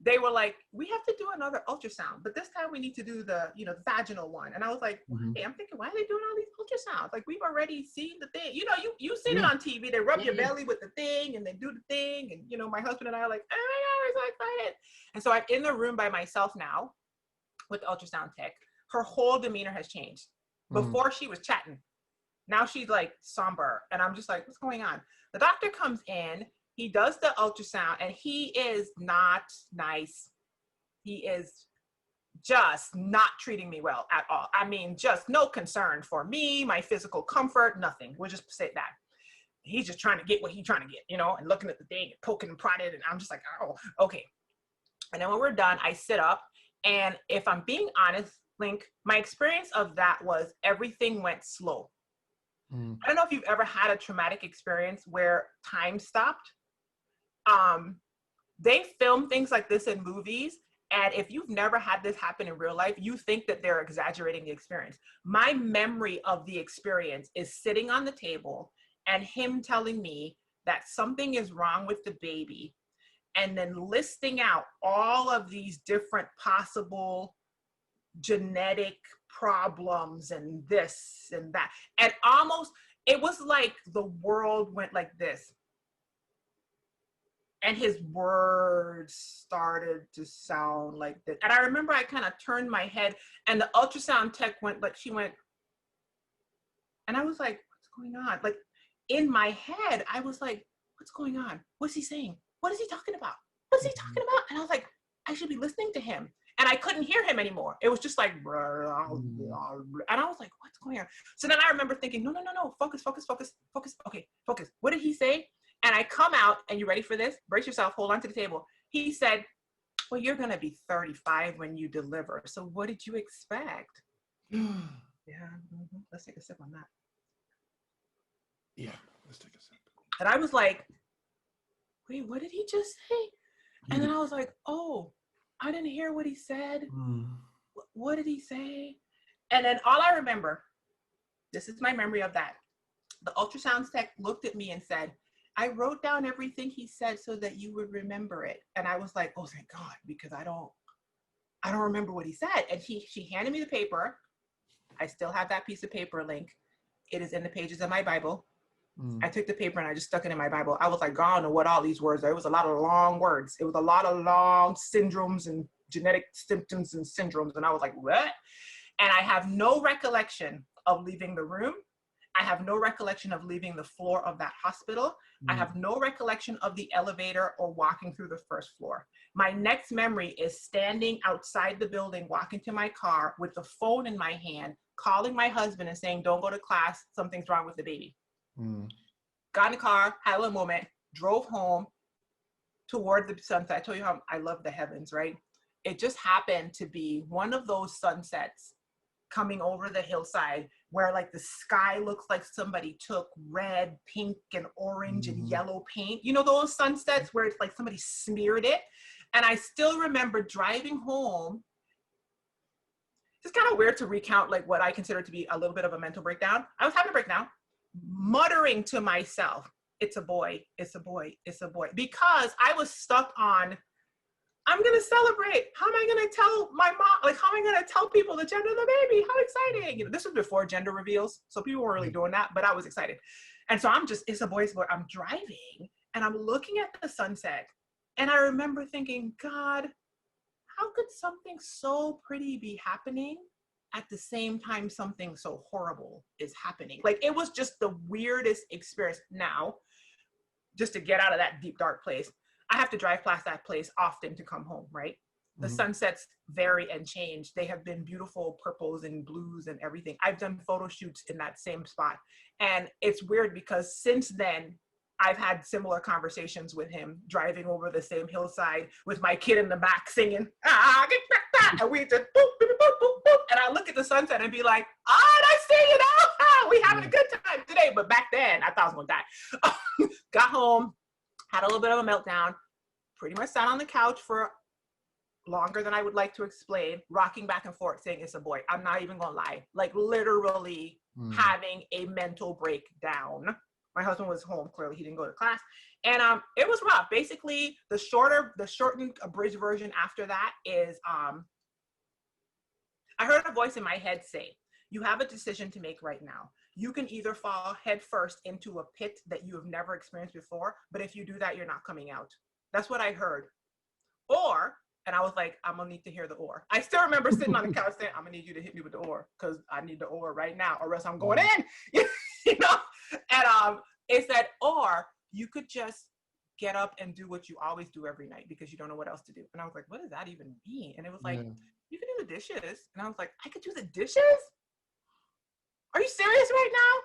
They were like, we have to do another ultrasound, but this time we need to do the, the vaginal one. And I was like, hey, I'm thinking, why are they doing all these ultrasounds? Like, we've already seen the thing. You've seen it on TV. They rub your belly with the thing, and they do the thing. And, my husband and I are like, oh my God, we're so excited. And so I'm in the room by myself now with the ultrasound tech. Her whole demeanor has changed. Before she was chatting. Now she's like somber. And I'm just like, what's going on? The doctor comes in. He does the ultrasound, and he is not nice. He is just not treating me well at all. I mean, just no concern for me, my physical comfort, nothing. We'll just say that. He's just trying to get what he's trying to get, and looking at the thing and poking and prodding, and I'm just like, oh, okay. And then when we're done, I sit up, and if I'm being honest, Link, my experience of that was everything went slow. I don't know if you've ever had a traumatic experience where time stopped. They film things like this in movies, and if you've never had this happen in real life, you think that they're exaggerating the experience. My memory of the experience is sitting on the table and him telling me that something is wrong with the baby, and then listing out all of these different possible genetic problems and this and that. And almost, it was like the world went like this. And his words started to sound like this. And I remember I kind of turned my head, and the ultrasound tech went, like, she went, and I was like, what's going on? Like, in my head, I was like, what's going on? What's he saying? What is he talking about? What's he talking about? And I was like, I should be listening to him. And I couldn't hear him anymore. It was just like, and I was like, what's going on? So then I remember thinking, no, focus. Okay, focus. What did he say? And I come out, and you ready for this? Brace yourself, hold on to the table. He said, well, you're going to be 35 when you deliver. So what did you expect? Yeah. Let's take a sip on that. Yeah, let's take a sip. And I was like, wait, what did he just say? And then I was like, oh, I didn't hear what he said. What did he say? And then all I remember, this is my memory of that. The ultrasound tech looked at me and said, I wrote down everything he said so that you would remember it. And I was like, oh, thank God, because I don't remember what he said. And she handed me the paper. I still have that piece of paper, Link. It is in the pages of my Bible. I took the paper and I just stuck it in my Bible. I was like, God, I don't know what all these words are. It was a lot of long words. It was a lot of long syndromes and genetic symptoms and syndromes. And I was like, what? And I have no recollection of leaving the room. I have no recollection of leaving the floor of that hospital. I have no recollection of the elevator or walking through the first floor. My next memory is standing outside the building, walking to my car with the phone in my hand, calling my husband and saying, don't go to class. Something's wrong with the baby. Got in the car, had a little moment, drove home toward the sunset. I told you how I love the heavens, right? It just happened to be one of those sunsets coming over the hillside where like the sky looks like somebody took red, pink, and orange and yellow paint. You know those sunsets where it's like somebody smeared it? And I still remember driving home. It's kind of weird to recount like what I consider to be a little bit of a mental breakdown. I was having a breakdown, muttering to myself, it's a boy, it's a boy, it's a boy. Because I was stuck on, I'm going to celebrate. How am I going to tell my mom, like, how am I going to tell people the gender of the baby? How exciting. You know, this was before gender reveals. So people weren't really doing that, but I was excited. And so I'm just, it's a boy, it's a boy. I'm driving and I'm looking at the sunset. And I remember thinking, God, how could something so pretty be happening at the same time something so horrible is happening? Like, it was just the weirdest experience. Now, just to get out of that deep, dark place, I have to drive past that place often to come home, right? The sunsets vary and change. They have been beautiful purples and blues and everything. I've done photo shoots in that same spot. And it's weird because since then, I've had similar conversations with him, driving over the same hillside with my kid in the back singing, get back, and we just boop, boop, boop, boop, boop. And I look at the sunset and be like, I see you now. We having a good time today. But back then, I thought I was gonna die. Got home, had a little bit of a meltdown, pretty much sat on the couch for longer than I would like to explain, rocking back and forth saying it's a boy. I'm not even gonna lie, like literally having a mental breakdown. My husband was home, clearly he didn't go to class. And it was rough. Basically, the shortened abridged version after that is, I heard a voice in my head say, you have a decision to make right now. You can either fall headfirst into a pit that you have never experienced before, but if you do that, you're not coming out. That's what I heard. Or, and I was like, I'm gonna need to hear the or. I still remember sitting on the couch saying, I'm gonna need you to hit me with the or, because I need the or right now, or else I'm going in. You know? And it said, or you could just get up and do what you always do every night because you don't know what else to do. And I was like, what does that even mean? And it was like, you can do the dishes. And I was like, I could do the dishes? Are you serious right now?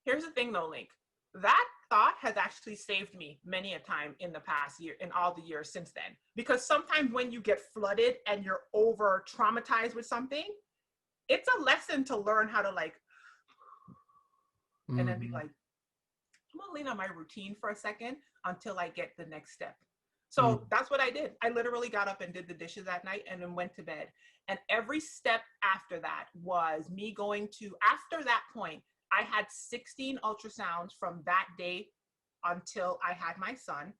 Here's the thing though, Link. That thought has actually saved me many a time in the past year, in all the years since then. Because sometimes when you get flooded and you're over traumatized with something, it's a lesson to learn how to like, and then be like, I'm gonna lean on my routine for a second until I get the next step. So that's what I did. I literally got up and did the dishes that night and then went to bed. And every step after that was me going to, after that point, I had 16 ultrasounds from that day until I had my son.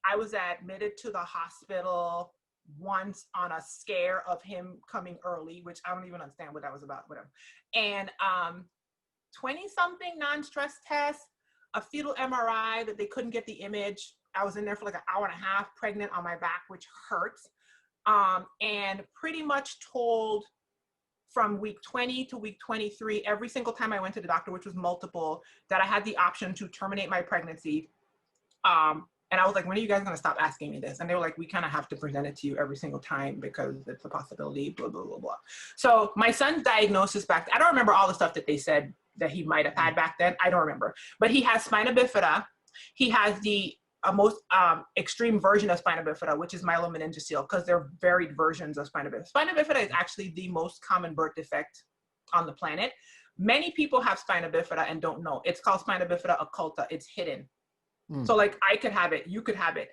I was admitted to the hospital once on a scare of him coming early, which I don't even understand what that was about, whatever. And 20-something non-stress tests, a fetal MRI that they couldn't get the image. I was in there for like an hour and a half, pregnant on my back, which hurts. And pretty much told from week 20 to week 23, every single time I went to the doctor, which was multiple, that I had the option to terminate my pregnancy. And I was like, when are you guys gonna stop asking me this? And they were like, we kind of have to present it to you every single time because it's a possibility, blah, blah, blah, blah. So my son's diagnosis back, I don't remember all the stuff that they said that he might have had back then. I don't remember, but he has spina bifida. He has the most extreme version of spina bifida, which is myelomeningocele, because there are varied versions of spina bifida. Spina bifida is actually the most common birth defect on the planet. Many people have spina bifida and don't know. It's called spina bifida occulta. It's hidden. Mm. So like I could have it, you could have it.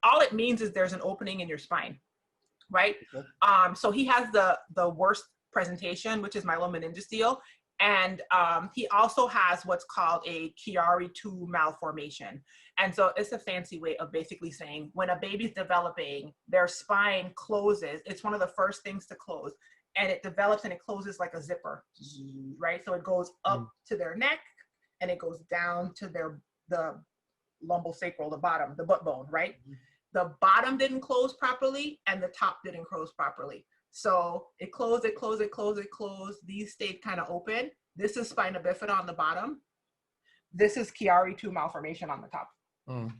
All it means is there's an opening in your spine, right? Okay. So he has the worst presentation, which is myelomeningocele. And he also has what's called a Chiari-2 malformation. And so it's a fancy way of basically saying when a baby's developing, their spine closes. It's one of the first things to close. And it develops and it closes like a zipper, right? So it goes up to their neck and it goes down to the lumbosacral, the bottom, the butt bone, right? The bottom didn't close properly and the top didn't close properly. So it closed, it closed, it closed, it closed. These stayed kind of open. This is spina bifida on the bottom. This is Chiari-2 malformation on the top. Mm.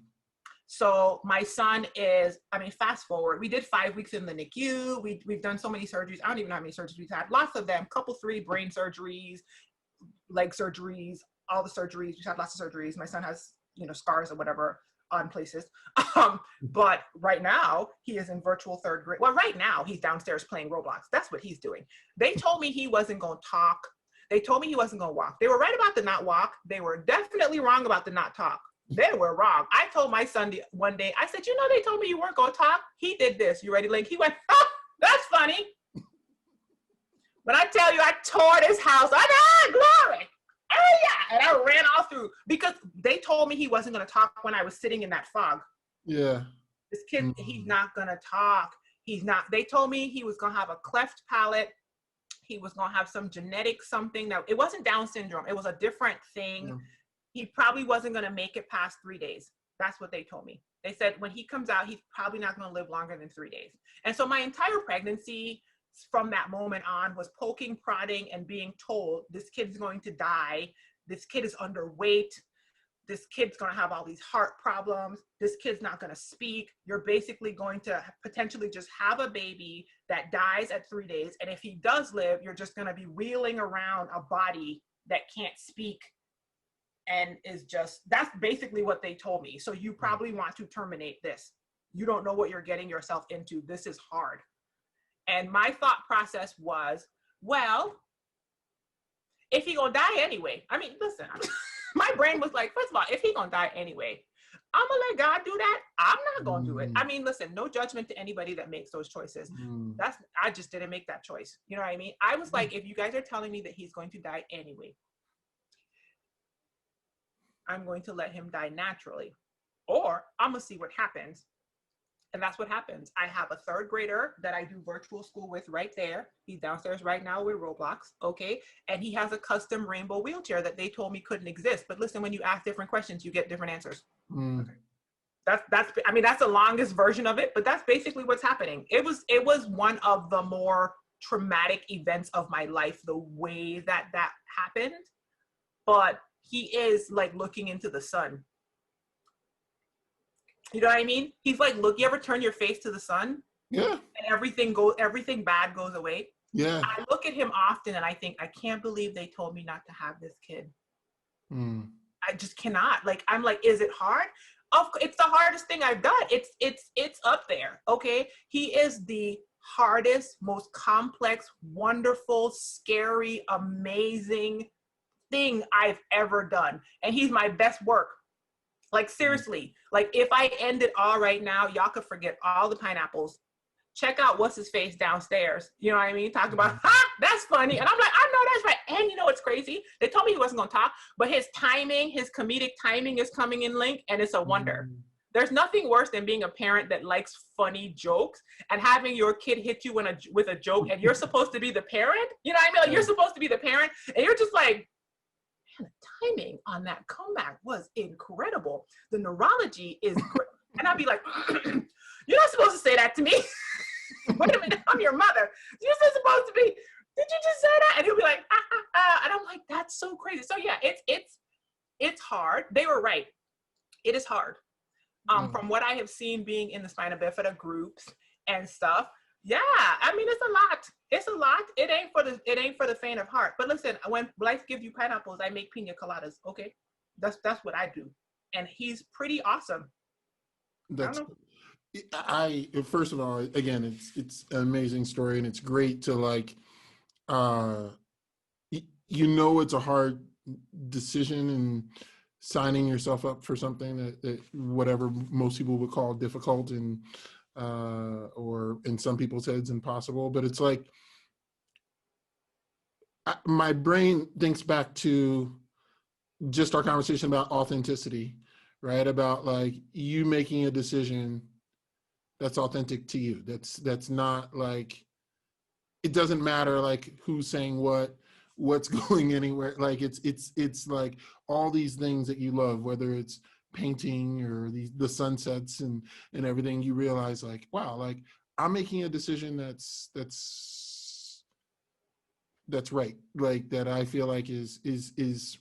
So my son is, I mean, fast forward, we did 5 weeks in the NICU. We've done so many surgeries. I don't even know how many surgeries we've had. Lots of them, couple 3 brain surgeries, leg surgeries, all the surgeries. We've had lots of surgeries. My son has, you know, scars or whatever on places. But right now he is in virtual 3rd grade. Well, right now he's downstairs playing Roblox. That's what he's doing. They told me he wasn't going to talk. They told me he wasn't going to walk. They were right about the not walk. They were definitely wrong about the not talk. They were wrong. I told my son one day, I said, you know, they told me you weren't going to talk. He did this. You ready, Link? He went, oh, that's funny. When I tell you I tore this house, I said, glory. Oh yeah. And I ran all through because they told me he wasn't going to talk when I was sitting in that fog. Yeah. This kid, he's not going to talk. He's not, they told me he was going to have a cleft palate. He was going to have some genetic something that, it wasn't Down syndrome. It was a different thing. Yeah. He probably wasn't going to make it past 3 days. That's what they told me. They said when he comes out, he's probably not going to live longer than 3 days. And so my entire pregnancy from that moment on was poking, prodding, and being told this kid's going to die. This kid is underweight. This kid's going to have all these heart problems. This kid's not going to speak. You're basically going to potentially just have a baby that dies at 3 days. And if he does live, you're just going to be wheeling around a body that can't speak and is just, that's basically what they told me. So you probably want to terminate this. You don't know what you're getting yourself into. This is hard. And my thought process was, well, if he gonna die anyway, I mean, listen, my brain was like, first of all, if he gonna die anyway, I'm gonna let God do that. I'm not gonna do it. I mean, listen, no judgment to anybody that makes those choices. I just didn't make that choice. You know what I mean? I was like, if you guys are telling me that he's going to die anyway, I'm going to let him die naturally, or I'm gonna see what happens. And that's what happens. I have a 3rd grader that I do virtual school with right there. He's downstairs right now with Roblox, okay? And he has a custom rainbow wheelchair that they told me couldn't exist. But listen, when you ask different questions, you get different answers. Okay. I mean, that's the longest version of it, but that's basically what's happening. It was one of the more traumatic events of my life, the way that happened. But he is like looking into the sun. You know what I mean? He's like, look, you ever turn your face to the sun? Yeah. And everything bad goes away. Yeah. I look at him often and I think, I can't believe they told me not to have this kid. I just cannot. Like, I'm like, is it hard? It's the hardest thing I've done. It's up there. Okay. He is the hardest, most complex, wonderful, scary, amazing thing I've ever done. And he's my best work. Like, seriously, like if I end it all right now, y'all could forget all the pineapples. Check out what's his face downstairs. You know what I mean? Talk about, that's funny. And I'm like, I know that's right. And you know what's crazy? They told me he wasn't going to talk, but his timing, his comedic timing is coming in Link, and it's a wonder. There's nothing worse than being a parent that likes funny jokes and having your kid hit you with a joke, and you're supposed to be the parent. You know what I mean? Like, you're supposed to be the parent, and you're just like, the timing on that comeback was incredible. The neurology is great. And I'd be like, you're not supposed to say that to me. Wait a minute, I'm your mother. You're not supposed to be, did you just say that? And he'll be like, and I'm like, that's so crazy. So yeah, it's hard. They were right. It is hard. From what I have seen being in the spina bifida groups and stuff, yeah, I mean, it's a lot. It's a lot. It ain't for the faint of heart. But listen, when life gives you pineapples, I make pina coladas. Okay, that's what I do, and he's pretty awesome. I first of all, again, it's an amazing story, and it's great to like, you know, it's a hard decision, and signing yourself up for something that whatever most people would call difficult and or in some people's heads impossible. But it's like my brain thinks back to just our conversation about authenticity, right? About like you making a decision that's authentic to you. That's not like, it doesn't matter like who's saying what's going anywhere. Like it's like all these things that you love, whether it's painting or the sunsets and everything, you realize like, wow, like I'm making a decision that's right, like that I feel like is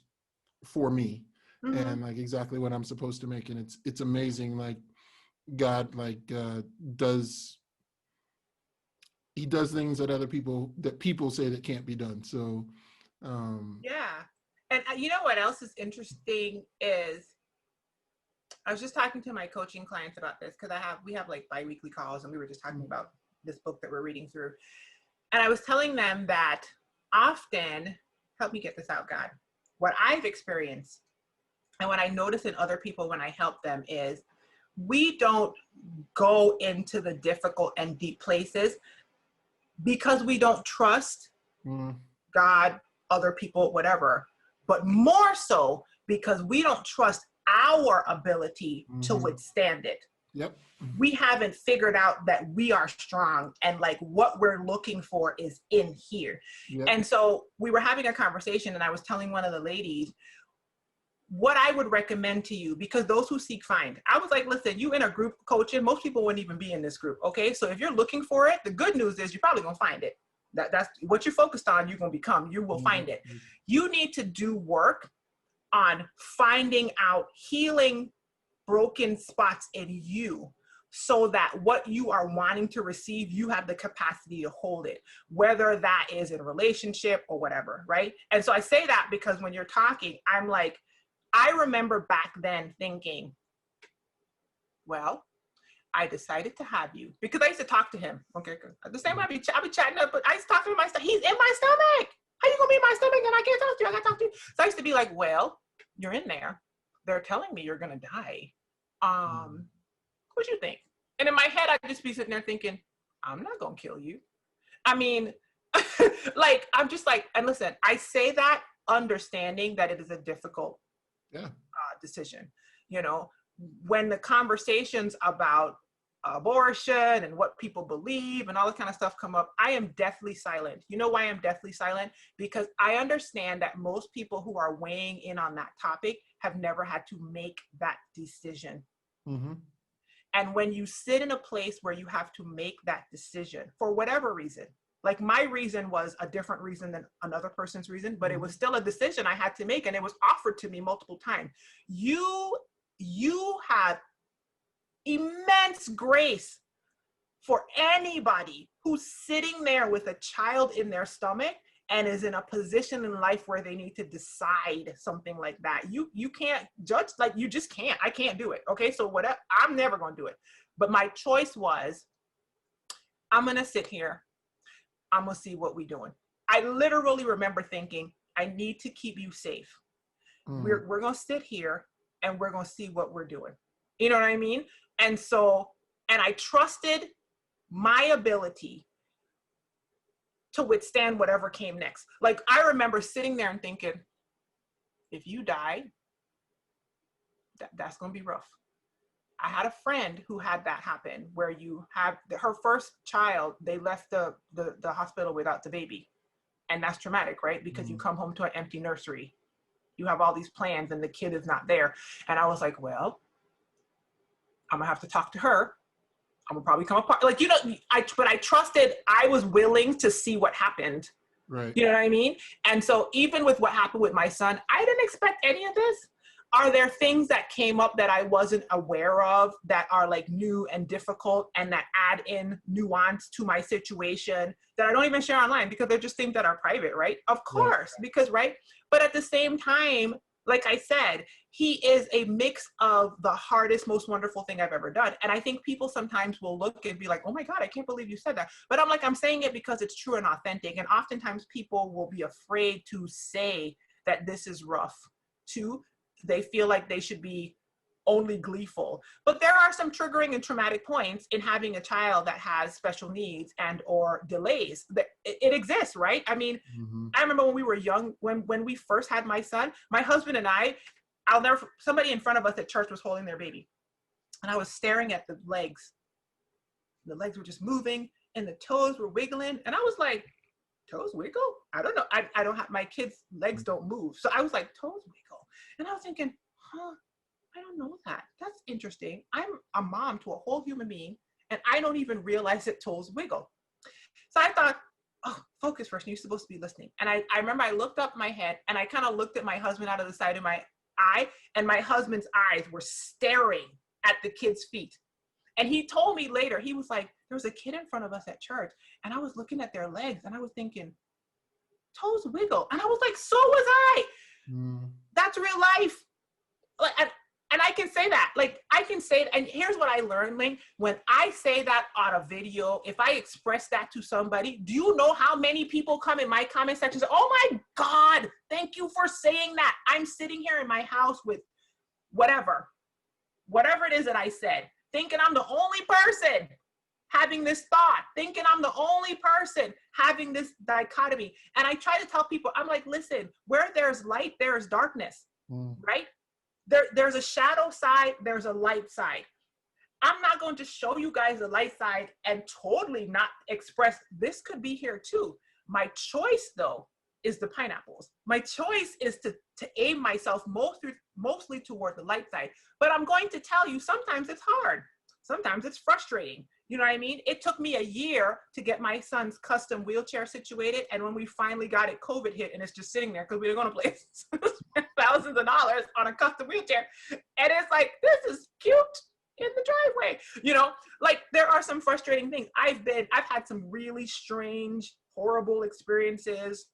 for me, and like exactly what I'm supposed to make. And it's amazing, like God like does, he does things that people say that can't be done. So Yeah. And you know what else is interesting is I was just talking to my coaching clients about this because we have like bi-weekly calls, and we were just talking about this book that we're reading through. And I was telling them that often, help me get this out, God, what I've experienced and what I notice in other people when I help them is we don't go into the difficult and deep places because we don't trust God, other people, whatever, but more so because we don't trust our ability to withstand it. Yep. We haven't figured out that we are strong, and like what we're looking for is in here. Yep. And so we were having a conversation, and I was telling one of the ladies what I would recommend to you, because those who seek find. I was like, listen, you in a group coaching, most people wouldn't even be in this group. Okay. So if you're looking for it, the good news is you're probably going to find it. That's what you're focused on. You're going to become, you will find it. You need to do work on finding out, healing broken spots in you, so that what you are wanting to receive, you have the capacity to hold it, whether that is in a relationship or whatever, right? And so I say that because when you're talking, I'm like, I remember back then thinking, well, I decided to have you, because I used to talk to him. Okay, the same way I be chatting up, but I used to talk to him. He's in my stomach. How you gonna be in my stomach and I can't talk to you? I gotta talk to you. So I used to be like, well, you're in there. They're telling me you're gonna die. What you think? And in my head, I'd just be sitting there thinking, I'm not gonna kill you. I mean, like, I'm just like, and listen, I say that understanding that it is a difficult decision. You know, when the conversations about abortion and what people believe and all that kind of stuff come up, I am deathly silent. You know why I'm deathly silent? Because I understand that most people who are weighing in on that topic have never had to make that decision. And when you sit in a place where you have to make that decision for whatever reason, like my reason was a different reason than another person's reason, but it was still a decision I had to make, and it was offered to me multiple times. You have immense grace for anybody who's sitting there with a child in their stomach and is in a position in life where they need to decide something like that. You can't judge, like you just can't. I can't do it. Okay, so whatever, I'm never going to do it. But my choice was, I'm going to sit here. I'm going to see what we're doing. I literally remember thinking, I need to keep you safe. We're going to sit here and we're going to see what we're doing. You know what I mean? And so, and I trusted my ability to withstand whatever came next. Like I remember sitting there and thinking, if you die, that's going to be rough. I had a friend who had that happen, where you have her first child, they left the hospital without the baby. And that's traumatic, right? Because you come home to an empty nursery. You have all these plans and the kid is not there. And I was like, well, I'm gonna have to talk to her. I'm gonna probably come apart. Like, you know, but I trusted, I was willing to see what happened. Right. You know what I mean? And so even with what happened with my son, I didn't expect any of this. Are there things that came up that I wasn't aware of that are like new and difficult and that add in nuance to my situation that I don't even share online because they're just things that are private, right? Of course, because, right? But at the same time, like I said, he is a mix of the hardest, most wonderful thing I've ever done. And I think people sometimes will look and be like, oh my God, I can't believe you said that. But I'm like, I'm saying it because it's true and authentic. And oftentimes people will be afraid to say that this is rough too. they feel like they should be only gleeful. But there are some triggering and traumatic points in having a child that has special needs and or delays. It exists, right? I mean, I remember when we were young, when we first had my son, my husband and I'll never, somebody in front of us at church was holding their baby. And I was staring at the legs. The legs were just moving and the toes were wiggling. And I was like, toes wiggle? I don't know. I don't have, my kids' legs don't move. So I was like, toes wiggle. And I was thinking, I don't know that. That's interesting. I'm a mom to a whole human being and I don't even realize that toes wiggle. So I thought, oh, focus, Roshini, you're supposed to be listening. And I remember I looked up my head and I kind of looked at my husband out of the side of my eye, and my husband's eyes were staring at the kid's feet. And he told me later, he was like, there was a kid in front of us at church and I was looking at their legs and I was thinking, toes wiggle. And I was like, so was I. That's real life. And I can say that, like, I can say it. And here's what I learned, Link. When I say that on a video, if I express that to somebody, do you know how many people come in my comment section and say, oh my God, thank you for saying that. I'm sitting here in my house with whatever it is that I said, thinking I'm the only person having this thought, thinking I'm the only person having this dichotomy. And I try to tell people, I'm like, listen, where there's light, there is darkness, right? There's a shadow side, there's a light side. I'm not going to show you guys the light side and totally not express this could be here too. My choice though is the pineapples. My choice is to aim myself mostly toward the light side. But I'm going to tell you, sometimes it's hard. Sometimes it's frustrating. You know what I mean? It took me a year to get my son's custom wheelchair situated. And when we finally got it, COVID hit and it's just sitting there because we were going to place thousands of dollars on a custom wheelchair. And it's like, this is cute in the driveway. You know, like there are some frustrating things. I've had some really strange, horrible experiences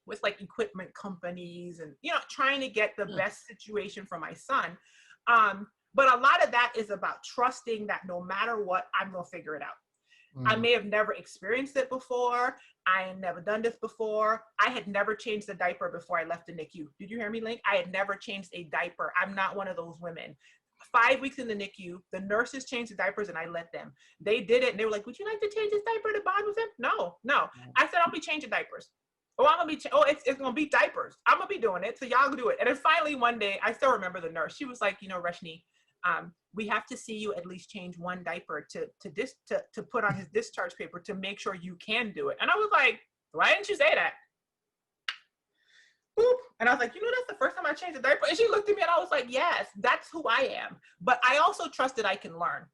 with like equipment companies and, you know, trying to get the best situation for my son. But a lot of that is about trusting that no matter what, I'm going to figure it out. I may have never experienced it before. I had never done this before. I had never changed a diaper before I left the NICU. Did you hear me, Link? I had never changed a diaper. I'm not one of those women. 5 weeks in the NICU, the nurses changed the diapers and I let them. They did it and they were like, would you like to change this diaper to bond with him? No. I said, I'll be changing diapers. It's going to be diapers. I'm going to be doing it. So y'all do it. And then finally one day, I still remember the nurse. She was like, you know, Roshini, we have to see you at least change one diaper to put on his discharge paper to make sure you can do it. And I was like, why didn't you say that? Boop. And I was like, you know, that's the first time I changed a diaper. And she looked at me and I was like, yes, that's who I am. But I also trusted I can learn.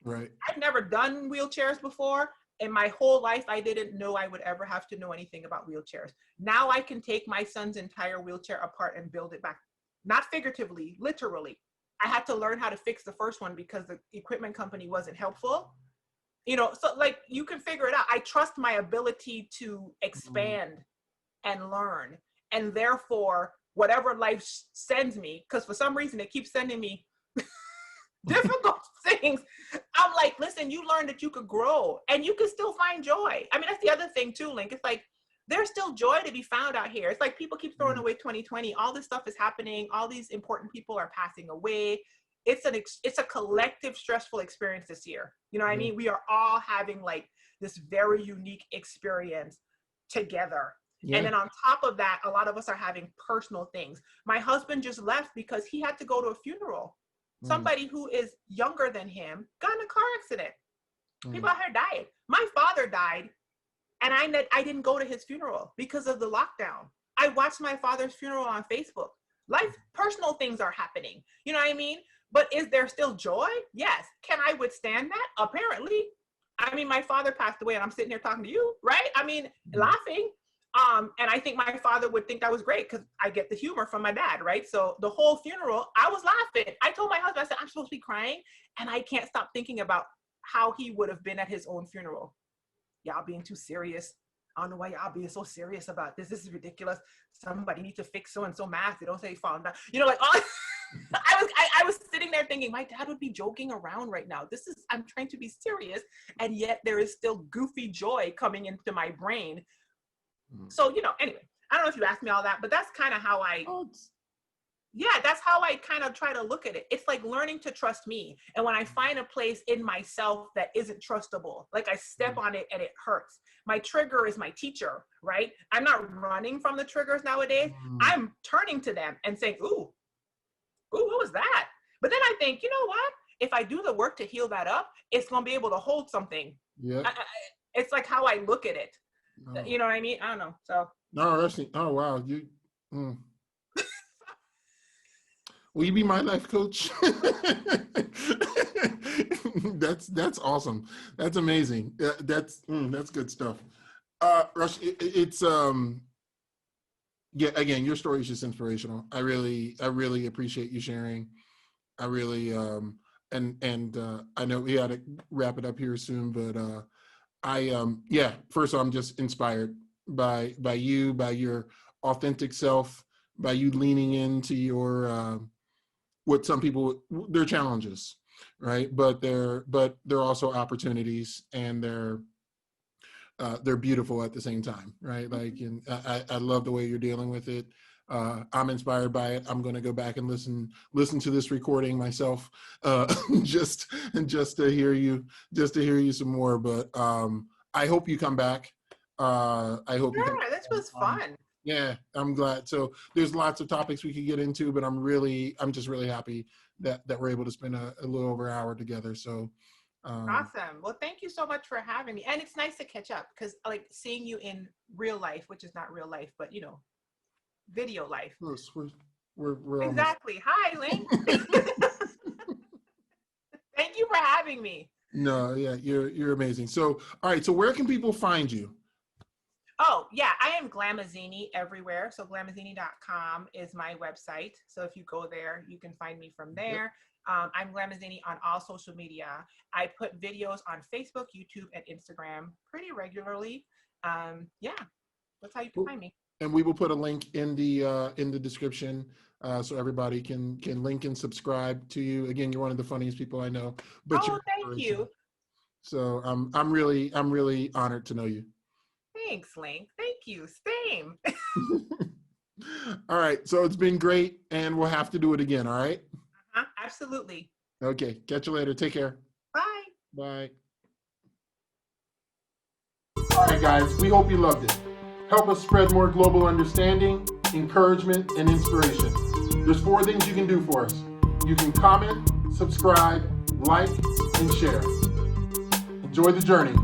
Right. I've never done wheelchairs before. In my whole life, I didn't know I would ever have to know anything about wheelchairs. Now I can take my son's entire wheelchair apart and build it back. Not figuratively, literally. I had to learn how to fix the first one because the equipment company wasn't helpful. You know, so like you can figure it out. I trust my ability to expand and learn. And therefore, whatever life sends me, because for some reason it keeps sending me difficult things. I'm like, listen, you learned that you could grow and you can still find joy. I mean, that's the other thing too, Link. It's like, there's still joy to be found out here. It's like people keep throwing away 2020. All this stuff is happening. All these important people are passing away. It's a collective stressful experience this year. You know what I mean? We are all having like this very unique experience together. Yeah. And then on top of that, a lot of us are having personal things. My husband just left because he had to go to a funeral. Somebody who is younger than him got in a car accident. People out here died. My father died. And I didn't go to his funeral because of the lockdown. I watched my father's funeral on Facebook. Personal things are happening. You know what I mean? But is there still joy? Yes. Can I withstand that? Apparently. I mean, my father passed away and I'm sitting here talking to you, right? I mean, laughing. And I think my father would think that was great because I get the humor from my dad, right? So the whole funeral, I was laughing. I told my husband, I said, I'm supposed to be crying and I can't stop thinking about how he would have been at his own funeral. Y'all being too serious. I don't know why y'all being so serious about this. This is ridiculous. Somebody needs to fix so-and-so math. They don't say falling down. You know, like I was sitting there thinking my dad would be joking around right now. I'm trying to be serious. And yet there is still goofy joy coming into my brain. So, you know, anyway, I don't know if you asked me all that, but that's kind of how Yeah, that's how I kind of try to look at it. It's like learning to trust me. And when I find a place in myself that isn't trustable, like I step on it and it hurts. My trigger is my teacher, right? I'm not running from the triggers nowadays. I'm turning to them and saying, ooh, what was that? But then I think, you know what? If I do the work to heal that up, it's going to be able to hold something. Yeah. It's like how I look at it. Oh. You know what I mean? I don't know. So. No, oh, wow. Will you be my life coach? That's awesome. That's amazing. That's good stuff. Rush, it's yeah, again, your story is just inspirational. I really appreciate you sharing. I really and I know we had to wrap it up here soon, but yeah, first of all, I'm just inspired by you, by your authentic self, by you leaning into your what some people, their challenges, right? But they're also opportunities, and they're beautiful at the same time, right? Like, and I love the way you're dealing with it. I'm inspired by it. I'm going to go back and listen to this recording myself, just to hear you some more. But I hope you come back. I hope. Yeah, this was fun. Yeah, I'm glad. So there's lots of topics we could get into, but I'm just really happy that we're able to spend a little over an hour together. So. Awesome. Well, thank you so much for having me. And it's nice to catch up, because like seeing you in real life, which is not real life, but video life. Yes, we're exactly. Hi, Link. Thank you for having me. No, yeah, you're amazing. So, all right. So where can people find you? Oh, yeah, I am Glamazini everywhere. So glamazini.com is my website. So if you go there, you can find me from there. Yep. I'm Glamazini on all social media. I put videos on Facebook, YouTube, and Instagram pretty regularly. Yeah, that's how you can find me. And we will put a link in the description, so everybody can link and subscribe to you. Again, you're one of the funniest people I know. But thank you. So I'm really honored to know you. Thanks, Link. Thank you. Same. All right. So it's been great, and we'll have to do it again. All right. Absolutely. Okay. Catch you later. Take care. Bye. Bye. All right, guys. We hope you loved it. Help us spread more global understanding, encouragement, and inspiration. There's 4 things you can do for us. You can comment, subscribe, like, and share. Enjoy the journey.